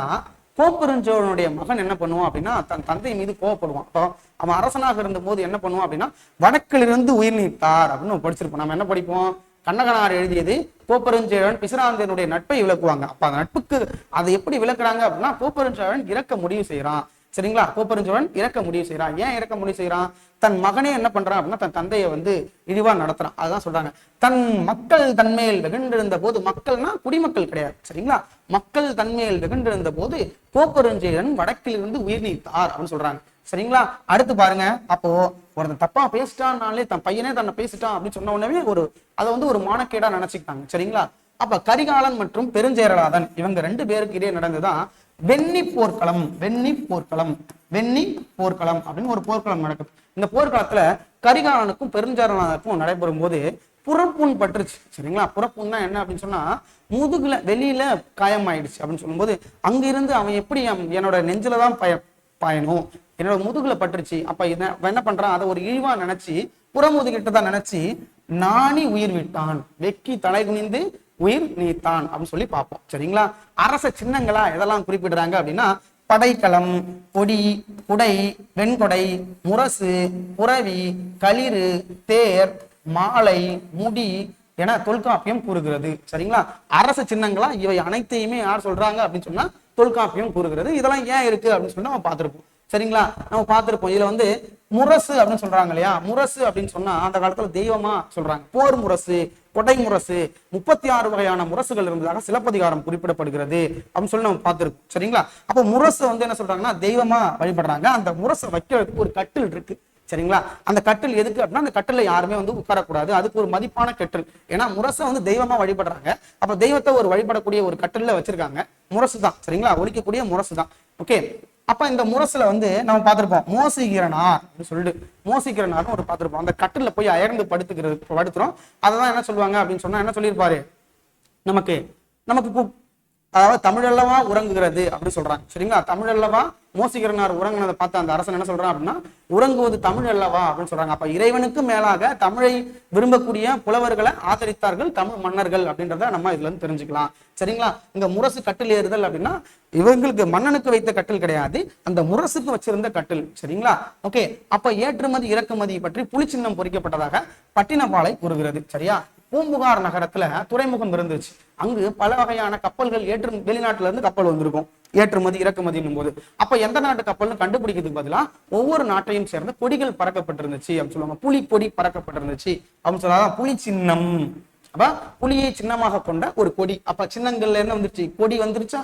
கோப்பெருஞ்சோழனுடைய மகன் என்ன பண்ணுவான் அப்படின்னா, தன் தந்தை மீது கோவப்படுவான். அப்போ அவன் அரசனாக இருந்த போது என்ன பண்ணுவான் அப்படின்னா, வடக்கிலிருந்து உயிர் நீத்தார் அப்படின்னு படிச்சிருப்போம். நம்ம என்ன படிப்போம்? கண்ணகனார் எழுதியது கோப்பெருஞ்சோழன் பிசிராந்தையனுடைய நட்பை விளக்குவாங்க. அப்ப அந்த நட்புக்கு அதை எப்படி விளக்குறாங்க அப்படின்னா, கோப்பெருஞ்சோழன் இறக்க முடிவு செய்யறான். சரிங்களா? கோப்பெருஞ்சோழன் இறக்க முடிவு செய்யறான். ஏன் இறக்க முடிவு செய்யறான்? தன் மகனே என்ன பண்றான் அப்படின்னா, தன் தந்தையை இழிவா நடத்துறான். அதுதான் சொல்றாங்க, தன் மக்கள் தன்மேல் வெகுண்டிருந்த போது. மக்கள்னா குடிமக்கள் கிடையாது. சரிங்களா? மக்கள் தன்மேல் வெகுண்டிருந்த போது கோப்பெருஞ்சோழன் வடக்கிலிருந்து உயிர் நீத்தார் அப்படின்னு சொல்றாங்க. சரிங்களா? அடுத்து பாருங்க, அப்போ ஒருத்தன் தப்பா பேசிட்டான்னாலே, தன் பையனே தன்னை பேசிட்டான் அப்படின்னு சொன்ன உடனே அதை ஒரு மானக்கேடா நினைச்சுக்கிட்டாங்க. சரிங்களா? அப்ப கரிகாலன் மற்றும் பெருஞ்சேரலாதன் இவங்க 2 பேருக்கு இடையே நடந்துதான் வெண்ணி போர்க்களம். வெண்ணி போர்க்களம், வெண்ணி போர்க்களம் அப்படின்னு ஒரு போர்க்களம் நடக்குது. இந்த போர்க்களத்துல கரிகாலனுக்கும் பெருஞ்சேரலாதனுக்கும் நடைபெறும் போது புறப்புண் பட்டுருச்சு. சரிங்களா? புறப்புண்னா என்ன அப்படின்னு சொன்னா, முதுகுல வெளியில காயம் ஆயிடுச்சு அப்படின்னு சொல்லும்போது, அங்கிருந்து அவன் எப்படி என்னோட நெஞ்சிலதான் பாயணும், என்னோட முதுகுல பட்டுருச்சு. அப்ப என்ன பண்றான், அதை ஒரு இழிவா நினைச்சு, புறமுதுகிட்ட தான் நினைச்சு நாணி உயிர் விட்டான். வெக்கி தலை குனிந்து உயிர் நீத்தான் அப்படின்னு சொல்லி பார்ப்போம். சரிங்களா? அரச சின்னங்களா எதெல்லாம் குறிப்பிடுறாங்க அப்படின்னா, படைக்கலம், கொடி, குடை, வெண்கொடை, முரசு, புறவி, களிறு, தேர், மாலை, முடி என தொல்காப்பியம் கூறுகிறது. சரிங்களா? அரச சின்னங்களா இவை அனைத்தையுமே யார் சொல்றாங்க அப்படின்னு சொன்னா தொல்காப்பியம் கூறுகிறது. இதெல்லாம் ஏன் இருக்கு அப்படின்னு சொல்லி நம்ம பார்த்திருப்போம். சரிங்களா? நம்ம பார்த்திருப்போம். இதுல முரசு அப்படின்னு சொல்றாங்க இல்லையா? முரசு அப்படின்னு சொன்னா அந்த காலத்துல தெய்வமா சொல்றாங்க. போர் முரசு, கொடை முரசு, 36 வகையான முரசுகள் இருந்ததாக சிலப்பதிகாரம் குறிப்பிடப்படுகிறது அப்படின்னு சொல்லி நம்ம பார்த்திருக்கோம். சரிங்களா? அப்ப முரசு என்ன சொல்றாங்கன்னா தெய்வமா வழிபடுறாங்க. அந்த முரசை வைக்கிறதுக்கு ஒரு கட்டில் இருக்கு. சரிங்களா? அந்த கட்டில் எதுக்கு அப்படின்னா, அந்த கட்டில யாருமே உட்காரக்கூடாது. அதுக்கு ஒரு மதிப்பான கட்டில். ஏன்னா முரசை தெய்வமா வழிபடுறாங்க. அப்ப தெய்வத்தை ஒரு வழிபடக்கூடிய ஒரு கட்டில வச்சிருக்காங்க. முரசு தான். சரிங்களா? ஒலிக்கக்கூடிய முரசு தான். ஓகே. அப்ப இந்த முரசுல நம்ம பார்த்திருப்போம் மோசிகிறனார் அப்படின்னு சொல்லிட்டு, மோசிகிறனார்னு ஒரு பார்த்திருப்போம். அந்த கட்டில போய் அயர்ந்து படுத்துறோம். அததான் என்ன சொல்லுவாங்க அப்படின்னு சொன்னா, என்ன சொல்லியிருப்பாரு, நமக்கு அதாவது தமிழல்லவா உறங்குகிறது அப்படின்னு சொல்றாங்க. சரிங்களா? தமிழல்லவா மோசிகிறனார் உறங்குனதை பார்த்து அந்த அரசன் என்ன சொல்றான் அப்படின்னா, உறங்குவது தமிழ் அல்லவா அப்படின்னு சொல்றாங்க. அப்ப இறைவனுக்கு மேலாக தமிழை விரும்பக்கூடிய புலவர்களை ஆதரித்தார்கள் தமிழ் மன்னர்கள் அப்படின்றத நம்ம இதுல இருந்து தெரிஞ்சுக்கலாம். சரிங்களா? இந்த முரசு கட்டில் ஏறுதல் அப்படின்னா இவங்களுக்கு மன்னனுக்கு வைத்த கட்டில் கிடையாது, அந்த முரசுக்கு வச்சிருந்த கட்டில். சரிங்களா? ஓகே. அப்ப ஏற்றுமதி இறக்குமதி பற்றி புலிச்சின்னம் பொறிக்கப்பட்டதாக பட்டினப்பாலை கூறுகிறது. சரியா? பூம்புகார் நகரத்துல துறைமுகம் இருந்துச்சு. அங்கு பல வகையான கப்பல்கள் வெளிநாட்டுல இருந்து கப்பல் வந்திருக்கும், ஏற்றுமதி இறக்குமதினும் போது. அப்ப எந்த நாட்டு கப்பல்னு கண்டுபிடிக்கிறதுக்கு பதிலா ஒவ்வொரு நாட்டையும் சேர்ந்த கொடிகள் பறக்கப்பட்டிருந்துச்சு அப்படின்னு சொல்லுவாங்க. புலி கொடி பறக்கப்பட்டிருந்துச்சு அப்படின்னு சொல்லாதான் புலி சின்னம். அப்ப புலியை சின்னமாக கொண்ட ஒரு கொடி. அப்ப சின்னங்கள்ல என்ன வந்துருச்சு, கொடி வந்துருச்சா?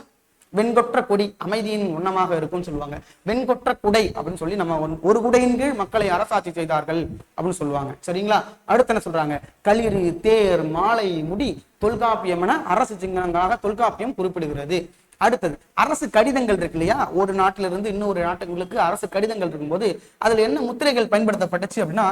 வெண்கொற்ற கொடி அமைதியின் உண்ணமாக இருக்கும்னு சொல்லுவாங்க. வெண்கொற்ற குடை அப்படின்னு சொல்லி நம்ம ஒரு குடையின் கீழ் மக்களை அரசாட்சி செய்தார்கள் அப்படின்னு சொல்லுவாங்க. சரிங்களா? அடுத்து என்ன சொல்றாங்க, களிறு, தேர், மாலை, முடி தொல்காப்பியம் என அரசு சின்னங்களாக தொல்காப்பியம் குறிப்பிடுகிறது. அடுத்தது அரசு கடிதங்கள் இருக்கு இல்லையா, ஒரு நாட்டிலிருந்து இன்னொரு நாட்டுகளுக்கு அரசு கடிதங்கள் இருக்கும்போது அதுல என்ன முத்திரைகள் பயன்படுத்தப்பட்டுச்சு அப்படின்னா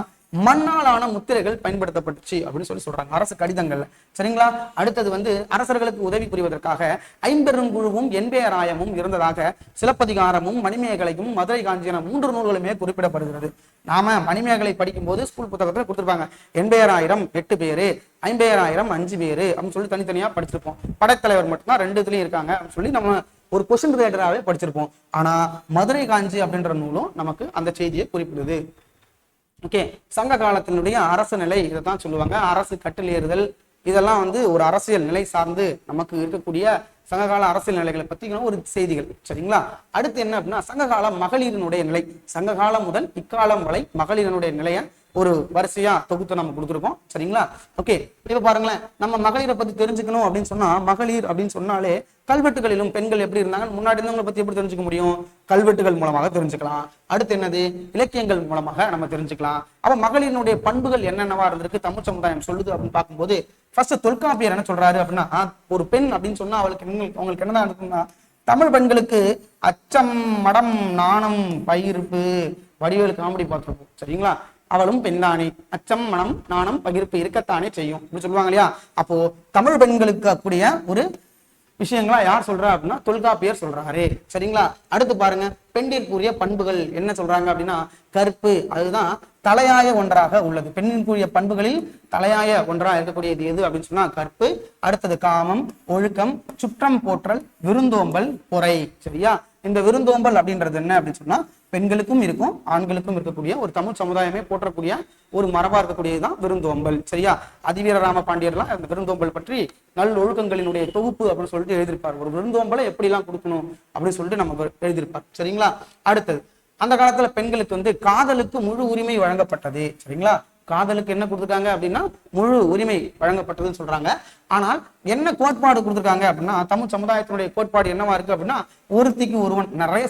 மண்ணாலான முத்திரைகள் பயன்படுத்தப்பட்டுச்சு அப்படின்னு சொல்றாங்க அரசு கடிதங்கள்ல. சரிங்களா? அடுத்தது வந்து அரசர்களுக்கு உதவி புரிவதற்காக ஐம்பெருங்குழுவும் எண்பேராயமும் இருந்ததாக சிலப்பதிகாரமும் மணிமேகலையும் மதுரை காஞ்சியன 3 நூல்களுமே குறிப்பிடப்படுகிறது. நாம மணிமேகலை படிக்கும் போது ஸ்கூல் புத்தகத்துல கொடுத்துருப்பாங்க 80,000 8 பேரு, 50,000 5 பேரு அப்படின்னு சொல்லி தனித்தனியா படிச்சிருப்போம். படைத்தலைவர் மட்டும்தான் 2 இதுலயும் இருக்காங்க அப்படின்னு சொல்லி நம்ம ஒரு கொஸ்டின் ரிலேட்டடாவே படிச்சிருப்போம். ஆனா மதுரை காஞ்சி அப்படின்ற நூலும் நமக்கு அந்த செய்தியை குறிப்பிடுது. ஓகே, சங்க காலத்தினுடைய அரசு நிலை இதைத்தான் சொல்லுவாங்க. அரசு கட்டளேறுதல் இதெல்லாம் வந்து ஒரு அரசியல் நிலை சார்ந்து நமக்கு இருக்கக்கூடிய சங்ககால அரசியல் நிலைகளை பத்தி ஒரு செய்திகள். சரிங்களா? அடுத்து என்ன அப்படின்னா சங்ககால மகளிரினுடைய நிலை. சங்ககாலம் முதல் இக்காலம் வரை மகளிரினுடைய நிலையை ஒரு வரிசையா தொகுத்து நம்ம கொடுத்துருக்கோம். சரிங்களா? ஓகே, இப்ப பாருங்களேன், நம்ம மகளிரை பத்தி தெரிஞ்சுக்கணும் அப்படின்னு சொன்னா மகளிர் அப்படின்னு சொன்னாலே கல்வெட்டுகளிலும் பெண்கள் எப்படி இருந்தாங்க முன்னாடி இருந்தவங்களை பத்தி எப்படி தெரிஞ்சுக்க முடியும்? கல்வெட்டுகள் மூலமாக தெரிஞ்சுக்கலாம். அடுத்து என்னது? இலக்கியங்கள் மூலமாக நம்ம தெரிஞ்சுக்கலாம். அப்ப மகளிரினுடைய பண்புகள் என்னென்னவா இருந்திருக்கு தமிழ் சமுதாயம் சொல்லுது அப்படின்னு பார்க்கும்போது ஃபர்ஸ்ட் தொல்காப்பியர் என்ன சொல்றாரு அப்படின்னா ஒரு பெண் அப்படின்னு சொன்னா அவங்களுக்கு என்னதான் இருக்குன்னா தமிழ் பெண்களுக்கு அச்சம் மடம் நாணம் பகிர்ப்பு வடிவேலு காமெடி பார்த்திருப்போம். சரிங்களா? அவளும் பெண்தானே, அச்சம் மனம் நாணம் பகிர்ப்பு இருக்கத்தானே செய்யும் அப்படின்னு சொல்லுவாங்க இல்லையா? அப்போ தமிழ் பெண்களுக்கு அப்படிய ஒரு விஷயங்களா யார் சொல்றா அப்படின்னா தொல்காப்பியர் சொல்றாரு. சரிங்களா? அடுத்து பாருங்க, பெண்ணிற்குரிய பண்புகள் என்ன சொல்றாங்க அப்படின்னா கற்பு, அதுதான் தலையாய ஒன்றாக உள்ளது. பெண்ணிற்குரிய பண்புகளில் தலையாய ஒன்றாக இருக்கக்கூடியது எது அப்படின்னு சொன்னா கற்பு. அடுத்தது காமம், ஒழுக்கம், சுற்றம் போற்றல், விருந்தோம்பல், பொறை. சரியா? இந்த விருந்தோம்பல் அப்படின்றது என்ன அப்படின்னு சொன்னா பெண்களுக்கும் இருக்கும் ஆண்களுக்கும் இருக்கக்கூடிய ஒரு தமிழ் சமுதாயமே போற்றக்கூடிய ஒரு மரபா இருக்கக்கூடியதுதான் விருந்தோம்பல். சரியா? அதிவீரராம பாண்டியர்லாம் அந்த விருந்தோம்பல் பற்றி நல்லொழுக்கங்களினுடைய தொகுப்பு அப்படின்னு சொல்லிட்டு எழுதியிருப்பார். ஒரு விருந்தோம்பலை எப்படி எல்லாம் கொடுக்கணும் அப்படின்னு சொல்லிட்டு நம்ம எழுதியிருப்பார். சரிங்களா? அடுத்தது அந்த காலத்துல பெண்களுக்கு வந்து காதலுக்கு முழு உரிமை வழங்கப்பட்டது. சரிங்களா? காதலுக்கு என்ன கொடுத்துருக்காங்க அப்படின்னா முழு உரிமை வழங்கப்பட்டதுன்னு சொல்றாங்க. ஆனால் என்ன கோட்பாடு கொடுத்துருக்காங்க அப்படின்னா தமிழ் சமுதாயத்தினுடைய கோட்பாடு என்னவா இருக்கு அப்படின்னா ஒருத்திக்கு ஒருவன். நிறைய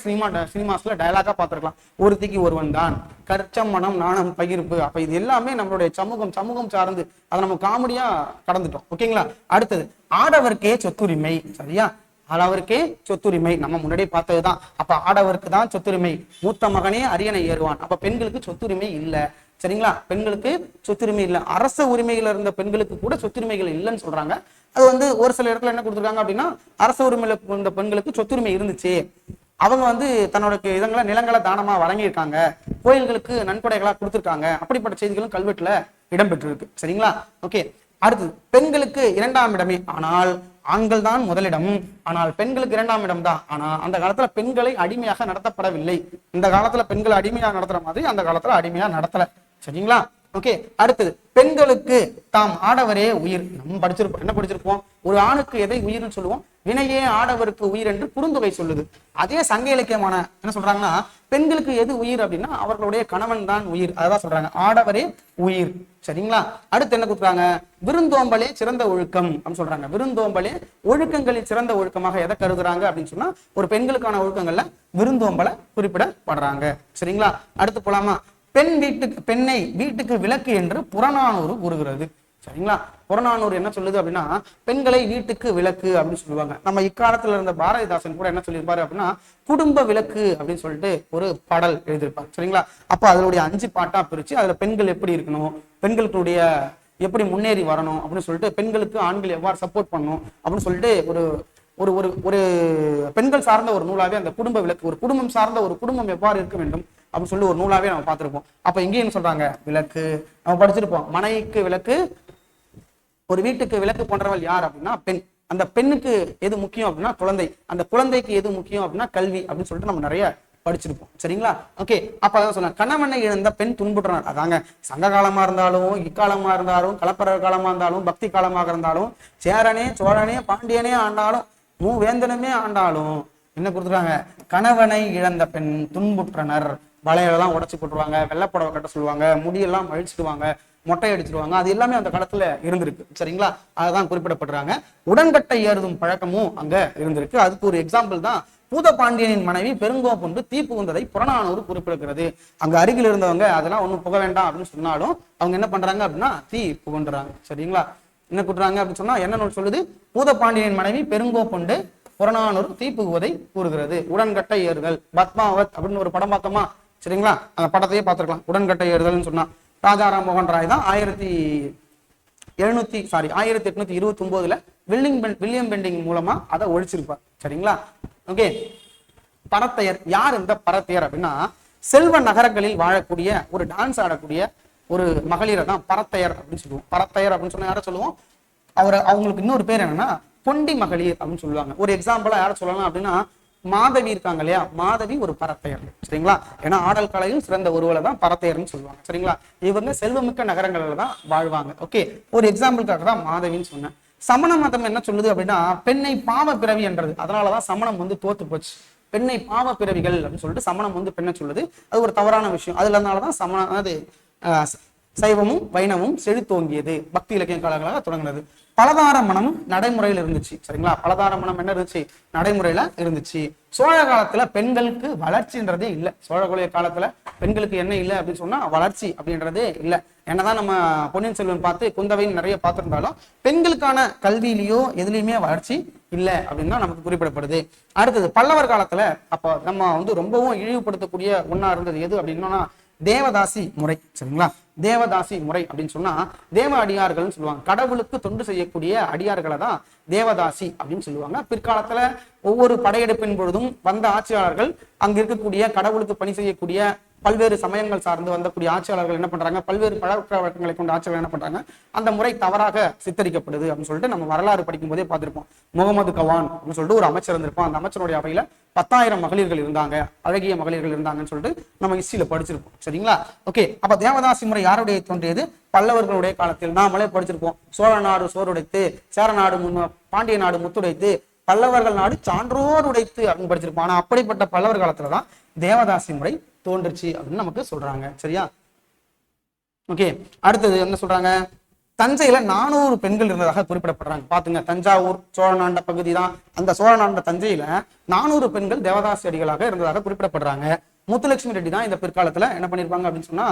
சினிமாஸ்ல டயலாகா பார்த்திருக்கலாம். ஒருத்திக்கு ஒருவன் தான், கற்சம் மனம் நாணம் பகிர்ப்பு. அப்ப இது எல்லாமே நம்மளுடைய சமூகம் சார்ந்து அதை நம்ம காமெடியா கடந்துட்டோம். ஓகேங்களா? அடுத்தது ஆடவர்க்கே சொத்துரிமை. சரியா? ஆடவருக்கே சொத்துரிமை நம்ம முன்னாடியே பார்த்ததுதான். அப்ப ஆடவருக்கு தான் சொத்துரிமை. மூத்த மகனே அரியணை ஏறுவான். அப்ப பெண்களுக்கு சொத்துரிமை இல்லை. சரிங்களா? பெண்களுக்கு சொத்துரிமை இல்லை. அரச உரிமையில இருந்த பெண்களுக்கு கூட சொத்துரிமைகள் இல்லைன்னு சொல்றாங்க. அது வந்து ஒரு சில இடத்துல என்ன கொடுத்துருக்காங்க அப்படின்னா அரச உரிமையில இருந்த பெண்களுக்கு சொத்துரிமை இருந்துச்சு. அவங்க வந்து தன்னோட இதங்களை நிலங்களை தானமா வழங்கியிருக்காங்க, கோயில்களுக்கு நன்கொடைகளா கொடுத்துருக்காங்க. அப்படிப்பட்ட செய்திகளும் கல்வெட்டுல இடம்பெற்றிருக்கு. சரிங்களா? ஓகே, அடுத்தது பெண்களுக்கு 2ஆம் இடமே, ஆனால் ஆண்கள் தான் முதலிடம். ஆனால் பெண்களுக்கு 2ஆம் இடம் தான். ஆனா அந்த காலத்துல பெண்களை அடிமையாக நடத்தப்படவில்லை. இந்த காலத்துல பெண்களை அடிமையாக நடத்துற மாதிரி அந்த காலத்துல அடிமையா நடத்தல. சரிங்களா? ஓகே, அடுத்தது பெண்களுக்கு தாம் ஆடவரே உயிர். நம்ம படிச்சிருப்போம். என்ன படிச்சிருப்போம்? ஒரு ஆணுக்கு எதை உயிர்னு சொல்லுவோம்? வினையே ஆடவருக்கு உயிர் என்று குறுந்தொகை சொல்லுது. அதே சங்க இலக்கியமான என்ன சொல்றாங்கன்னா பெண்களுக்கு எது உயிர் அப்படின்னா அவர்களுடைய கணவன் தான் உயிர். அதான் சொல்றாங்க ஆடவரே உயிர். சரிங்களா? அடுத்து என்ன கொடுக்குறாங்க? விருந்தோம்பலே சிறந்த ஒழுக்கம் அப்படின்னு சொல்றாங்க. விருந்தோம்பலே ஒழுக்கங்களில் சிறந்த ஒழுக்கமாக எதை கருதுறாங்க அப்படின்னு சொன்னா ஒரு பெண்களுக்கான ஒழுக்கங்கள்ல விருந்தோம்பலை குறிப்பிடப்படுறாங்க. சரிங்களா? அடுத்து போலாமா? பெண்ணை வீட்டுக்கு விலக்கு என்று புறநானூறு கூறுகிறது. சரிங்களா? புறநானூறு என்ன சொல்லுது அப்படின்னா பெண்களை வீட்டுக்கு விலக்கு அப்படின்னு சொல்லுவாங்க. நம்ம இக்காலத்துல இருந்த பாரதிதாசன் கூட என்ன சொல்லியிருப்பாரு அப்படின்னா குடும்ப விலக்கு அப்படின்னு சொல்லிட்டு ஒரு பாடல் எழுதியிருப்பார். சரிங்களா? அப்ப அதனுடைய 5 பாட்டா பிரிச்சு அதுல பெண்கள் எப்படி இருக்கணும், பெண்களுடைய எப்படி முன்னேறி வரணும் அப்படின்னு சொல்லிட்டு பெண்களுக்கு ஆண்கள் எவ்வாறு சப்போர்ட் பண்ணணும் அப்படின்னு சொல்லிட்டு ஒரு ஒரு ஒரு ஒரு பெண்கள் சார்ந்த ஒரு நூலாவே அந்த குடும்ப விலக்கு, ஒரு குடும்பம் சார்ந்த ஒரு குடும்பம் எவ்வாறு இருக்க வேண்டும் அப்படின்னு சொல்லி ஒரு நூலாவே நம்ம பார்த்திருப்போம். அப்ப இங்கேயும் சொல்றாங்க விளக்கு நம்ம படிச்சிருப்போம். மனைவிக்கு விளக்கு, ஒரு வீட்டுக்கு விளக்கு போன்றவள் யார் அப்படின்னா பெண். அந்த பெண்ணுக்கு எது முக்கியம் அப்படின்னா குழந்தை, அந்த குழந்தைக்கு எது முக்கியம் அப்படின்னா கல்வி அப்படின்னு சொல்லிட்டு நம்ம நிறைய படிச்சிருப்போம். சரிங்களா? ஓகே, அப்ப அதான் சொன்ன கணவனை இழந்த பெண் துன்புற்றனர். அதாங்க சங்க காலமா இருந்தாலும் இக்காலமா இருந்தாலும் கலப்பர காலமா இருந்தாலும் பக்தி காலமாக இருந்தாலும் சேரனே சோழனே பாண்டியனே ஆண்டாலும் மூவேந்தனமே ஆண்டாலும் என்ன கொடுத்துருக்காங்க? கணவனை இழந்த பெண் துன்புற்றனர். வளையெல்லாம் உடச்சு போட்டுருவாங்க, வெள்ளப்புடவை கட்ட சொல்லுவாங்க, முடியெல்லாம் அழிச்சிடுவாங்க, மொட்டை அடிச்சிருவாங்க. அது எல்லாமே அந்த காலத்துல இருந்திருக்கு. சரிங்களா? அதுதான் குறிப்பிடப்படுறாங்க. உடன்கட்டை ஏறுதும் பழக்கமும் அங்க இருந்திருக்கு. அதுக்கு ஒரு எக்ஸாம்பிள் தான் பூதபாண்டியனின் மனைவி பெருங்கோப்புண்டு தீ புகுந்ததை புறநானூறு குறிப்பிடுகிறது. அங்க அருகில் இருந்தவங்க அதெல்லாம் ஒண்ணும் புக வேண்டாம் அப்படின்னு சொன்னாலும் அவங்க என்ன பண்றாங்க அப்படின்னா தீ புகுன்றாங்க. சரிங்களா? என்ன கூட்டுறாங்க அப்படின்னு சொன்னா என்ன நூல் சொல்லுது? பூதபாண்டியனின் மனைவி பெருங்கோப்புண்டு புறநானூறு தீப்புகுவதை கூறுகிறது. உடன்கட்டை ஏறுதல், பத்மாவத் அப்படின்னு ஒரு படம் பார்த்தோமா, சரிங்களா? அந்த படத்தையே பார்த்துருக்கலாம். உடன்கட்டை ஏறுதல்னு சொன்னா ராஜாராம் மோகன் ராய் தான் 1829 வில்லியம் பெண்டிங் மூலமா அதை ஒழிச்சிருப்பார், சரிங்களா? ஓகே, பரத்தையர் யார்? இந்த பரத்தையர் அப்படின்னா செல்வ நகரங்களில் வாழக்கூடிய ஒரு டான்ஸ் ஆடக்கூடிய ஒரு மகளிரை தான் பரத்தையர் அப்படின்னு சொல்லுவோம். பரத்தையர் அப்படின்னு சொன்னா யாரை சொல்லுவோம்? அவங்களுக்கு இன்னொரு பேர் என்னன்னா பொண்டி மகளிர் அப்படின்னு சொல்லுவாங்க. ஒரு எக்ஸாம்பிளா யாரை சொல்லலாம் அப்படின்னா மாதவி இருக்காங்க இல்லையா, மாதவி ஒரு பரத்தையர், சரிங்களா? ஏன்னா ஆடல் கலையில் சிறந்த ஒருவரை தான் பரத்தையர்னு சொல்லுவாங்க, சரிங்களா? இவங்க செல்வமிக்க நகரங்கள்ல தான் வாழ்வாங்க. ஓகே, ஒரு எக்ஸாம்பிளுக்காக தான் மாதவின்னு சொன்னேன். சமண மதம் என்ன சொல்லுது அப்படின்னா பெண்ணை பாவ பிறவி என்றது. அதனாலதான் சமணம் தோத்து போச்சு. பெண்ணை பாவ பிறவிகள் அப்படின்னு சொல்லிட்டு சமணம் பெண்ணை சொல்லுது. அது ஒரு தவறான விஷயம். அதனாலதான் சைவமும் வைணவமும் செழித்தோங்கியது, பக்தி இலக்கிய காலங்களாக தொடங்கினது. பலதார மனம் நடைமுறையில் இருந்துச்சு, சரிங்களா? பலதார மனம் என்ன இருந்துச்சு? நடைமுறையில இருந்துச்சு. சோழ காலத்துல பெண்களுக்கு வளர்ச்சின்றதே இல்லை. சோழ காலத்துல பெண்களுக்கு என்ன இல்லை அப்படின்னு சொன்னா வளர்ச்சி அப்படின்றதே இல்லை. என்னதான் நம்ம பொன்னியின் செல்வன் பார்த்து குந்தவைன்னு நிறைய பார்த்திருந்தாலும் பெண்களுக்கான கல்வியிலேயோ எதுலையுமே வளர்ச்சி இல்லை அப்படின்னு தான் நமக்கு குறிப்பிடப்படுது. அடுத்தது பல்லவர் காலத்துல அப்போ நம்ம ரொம்பவும் இழிவுபடுத்தக்கூடிய ஒண்ணா இருந்தது எது அப்படின்னா தேவதாசி முறை, சரிங்களா? தேவதாசி முறை அப்படின்னு சொன்னா தேவ அடியார்கள்னு சொல்லுவாங்க. கடவுளுக்கு தொண்டு செய்யக்கூடிய அடியார்களை தான் தேவதாசி அப்படின்னு சொல்லுவாங்க. பிற்காலத்துல ஒவ்வொரு படையெடுப்பின் பொழுதும் வந்த ஆட்சியாளர்கள் அங்க இருக்கக்கூடிய கடவுளுக்கு பணி செய்யக்கூடிய பல்வேறு சமயங்கள் சார்ந்து வந்தக்கூடிய ஆட்சியாளர்கள் என்ன பண்றாங்க, பல்வேறு பழக்க வழக்கங்களை கொண்ட ஆட்சியாளர்கள் என்ன பண்றாங்க, அந்த முறை தவறாக சித்தரிக்கப்படுது அப்படின்னு சொல்லிட்டு நம்ம வரலாறு படிக்கும் போதே பார்த்திருப்போம். முகமது கவான் அப்படின்னு சொல்லிட்டு ஒரு அமைச்சர் இருந்திருப்போம். அந்த அமைச்சருடைய அவையில 10,000 மகளிர்கள் இருந்தாங்க, அழகிய மகளிர்கள் இருந்தாங்கன்னு சொல்லிட்டு நம்ம ஹிஸ்டரியில படிச்சிருப்போம், சரிங்களா? ஓகே, அப்ப தேவதாசி முறை யாருடைய தோன்றியது? பல்லவர்களுடைய காலத்தில். நாமளே படிச்சிருப்போம். சோழ நாடு சோறுடைத்து, சேர நாடு பாண்டிய நாடு முத்துடைத்து, பல்லவர்கள் நாடு சான்றோர் உடைத்து அப்படின்னு படிச்சிருப்போம். ஆனா அப்படிப்பட்ட பல்லவர் காலத்துலதான் தேவதாசி முறை தோன்றுச்சு அப்படின்னு நமக்கு சொல்றாங்க, சரியா? ஓகே, அடுத்தது என்ன சொல்றாங்க? தஞ்சையில 400 பெண்கள் இருந்ததாக குறிப்பிடப்படுறாங்க. பாத்துங்க, தஞ்சாவூர் சோழநாண்ட பகுதி தான். அந்த சோழநாண்ட தஞ்சையில 400 பெண்கள் தேவதாசி அடிகளாக இருந்ததாக குறிப்பிடப்படுறாங்க. முத்துலட்சுமி ரெட்டி தான் இந்த பிற்காலத்துல என்ன பண்ணிருப்பாங்க அப்படின்னு சொன்னா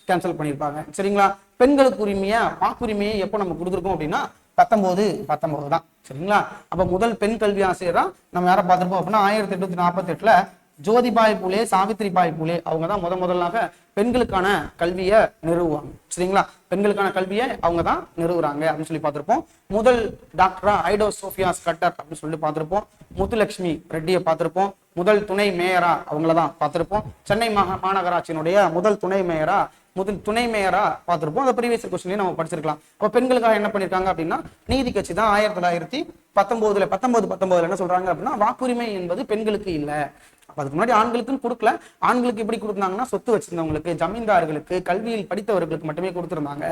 கேன்சல் பண்ணிருப்பாங்க, சரிங்களா? பெண்களுக்கு வாக்குரிமையை எப்போ நம்ம கொடுத்துருக்கோம் அப்படின்னா 1919 தான், சரிங்களா? அப்ப முதல் பெண் கல்வி ஆசிரியர் தான் நம்ம யாரை பார்த்திருப்போம் அப்படின்னா 1848 ஜோதிபாய் பூலே, சாவித்ரிபாய் பூலே அவங்க தான் முதலாக பெண்களுக்கான கல்வியை நிறுவுவாங்க, சரிங்களா? பெண்களுக்கான கல்வியை அவங்க தான் நிறுவுறாங்க அப்படின்னு சொல்லி பார்த்திருப்போம். முதல் டாக்டரா ஐடோ சோஃபியா ஸ்கட்டர் அப்படின்னு சொல்லி பார்த்திருப்போம். முத்துலட்சுமி ரெட்டியை பார்த்திருப்போம். முதல் துணை மேயரா அவங்கள தான் பார்த்திருப்போம். சென்னை மாநகராட்சியினுடைய முதல் துணை மேயரா பார்த்திருப்போம். அந்த ப்ரீவியஸ் கொஸ்டின்லயே நம்ம படிச்சிருக்கலாம். அப்ப பெண்களுக்காக என்ன பண்ணிருக்காங்க அப்படின்னா நீதி கட்சி தான் 1919 என்ன சொல்றாங்க அப்படின்னா வாக்குரிமை என்பது பெண்களுக்கு இல்லை. அதுக்கு முன்னாடி ஆண்களுக்குன்னு கொடுக்கல. ஆண்களுக்கு எப்படி கொடுத்தாங்கன்னா சொத்து வச்சிருந்தவங்களுக்கு, ஜமீன்தார்களுக்கு, கல்வியில் படித்தவர்களுக்கு மட்டுமே கொடுத்திருந்தாங்க.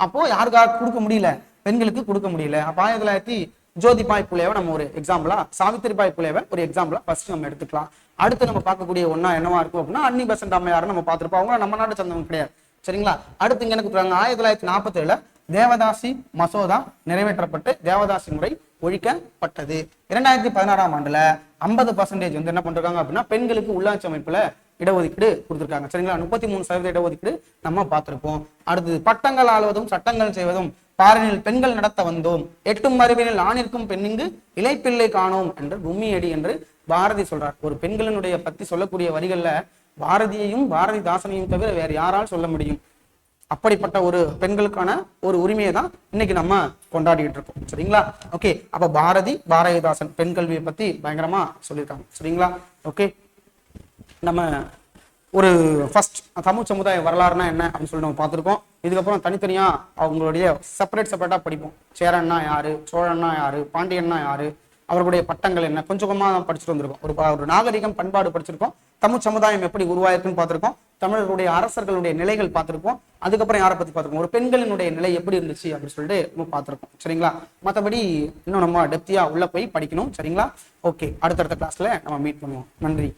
அப்போ யாருக்காக கொடுக்க முடியல? பெண்களுக்கு கொடுக்க முடியல. அப்ப 1900 ஜோதிபாய் புலேவை நம்ம ஒரு எக்ஸாம்பிளா, சாவித்திரிபாய் புலேவை ஒரு எக்ஸாம்பிளா ஃபர்ஸ்ட் நம்ம எடுத்துக்கலாம். அடுத்து நம்ம பார்க்கக்கூடிய ஒன்னா என்னவா இருக்கும் அப்படின்னா அன்னி பெசன்ட் அம்மையார் நம்ம பார்த்திருப்போம். அவங்க நம்ம நாடு சேர்ந்தவங்க கிடையாது, சரிங்களா? அடுத்து இங்க என்ன கொடுக்குறாங்க? 1947 தேவதாசி மசோதா நிறைவேற்றப்பட்டு தேவதாசி முறை ஒழிக்கப்பட்டது. 2016ஆம் ஆண்டுல 50% என்ன பண்றாங்க அப்படின்னா பெண்களுக்கு உள்ளாட்சி அமைப்புல இடஒதுக்கீடு கொடுத்திருக்காங்க, சரிங்களா? 33% இடஒதுக்கீடு நம்ம பார்த்திருப்போம். அடுத்தது பட்டங்கள் ஆளுவதும் சட்டங்கள் செய்வதும் பாரினில் பெண்கள் நடத்த வந்தோம், 8 அறிவினில் ஆணிற்கும் பெண்ணிங்கு இலைப்பிள்ளை காணோம் என்று கும்மியடி என்று பாரதி சொல்றார். ஒரு பெண்களினுடைய பத்தி சொல்லக்கூடிய வரிகள்ல பாரதியையும் பாரதிதாசனையும் தவிர வேற யாரால் சொல்ல முடியும்? அப்படிப்பட்ட ஒரு பெண்களுக்கான ஒரு உரிமையை தான் இன்னைக்கு நம்ம கொண்டாடிட்டு இருக்கோம், சரிங்களா? ஓகே, அப்ப பாரதிதாசன் பெண் கல்வியை பத்தி பயங்கரமா சொல்லியிருக்காங்க, சரிங்களா? ஓகே, நம்ம ஒரு ஃபர்ஸ்ட் தமிழ் சமுதாய வரலாறுனா என்ன அப்படின்னு சொல்லி நம்ம பார்த்துருக்கோம். இதுக்கப்புறம் தனித்தனியா அவங்களுடைய செப்பரேட்டா படிப்போம். சேரன்னா யாரு, சோழன்னா யாரு, பாண்டியன்னா யாரு, அவர்களுடைய பட்டங்கள் என்ன, கொஞ்சம் கொஞ்சமா படிச்சுட்டு வந்திருக்கோம். ஒரு நாகரிகம் பண்பாடு படிச்சிருக்கோம். தமிழ் சமுதாயம் எப்படி உருவாயிருக்குன்னு பார்த்திருக்கோம். தமிழர்களுடைய அரசர்களுடைய நிலைகள் பார்த்திருக்கோம். அதுக்கப்புறம் யாரை பத்தி பார்த்திருக்கோம்? ஒரு பெண்களினுடைய நிலை எப்படி இருந்துச்சு அப்படின்னு சொல்லிட்டு நம்ம பார்த்திருக்கோம், சரிங்களா? மற்றபடி இன்னும் நம்ம டெப்தியா உள்ள போய் படிக்கணும், சரிங்களா? ஓகே, அடுத்தடுத்த கிளாஸ்ல நம்ம மீட் பண்ணுவோம். நன்றி.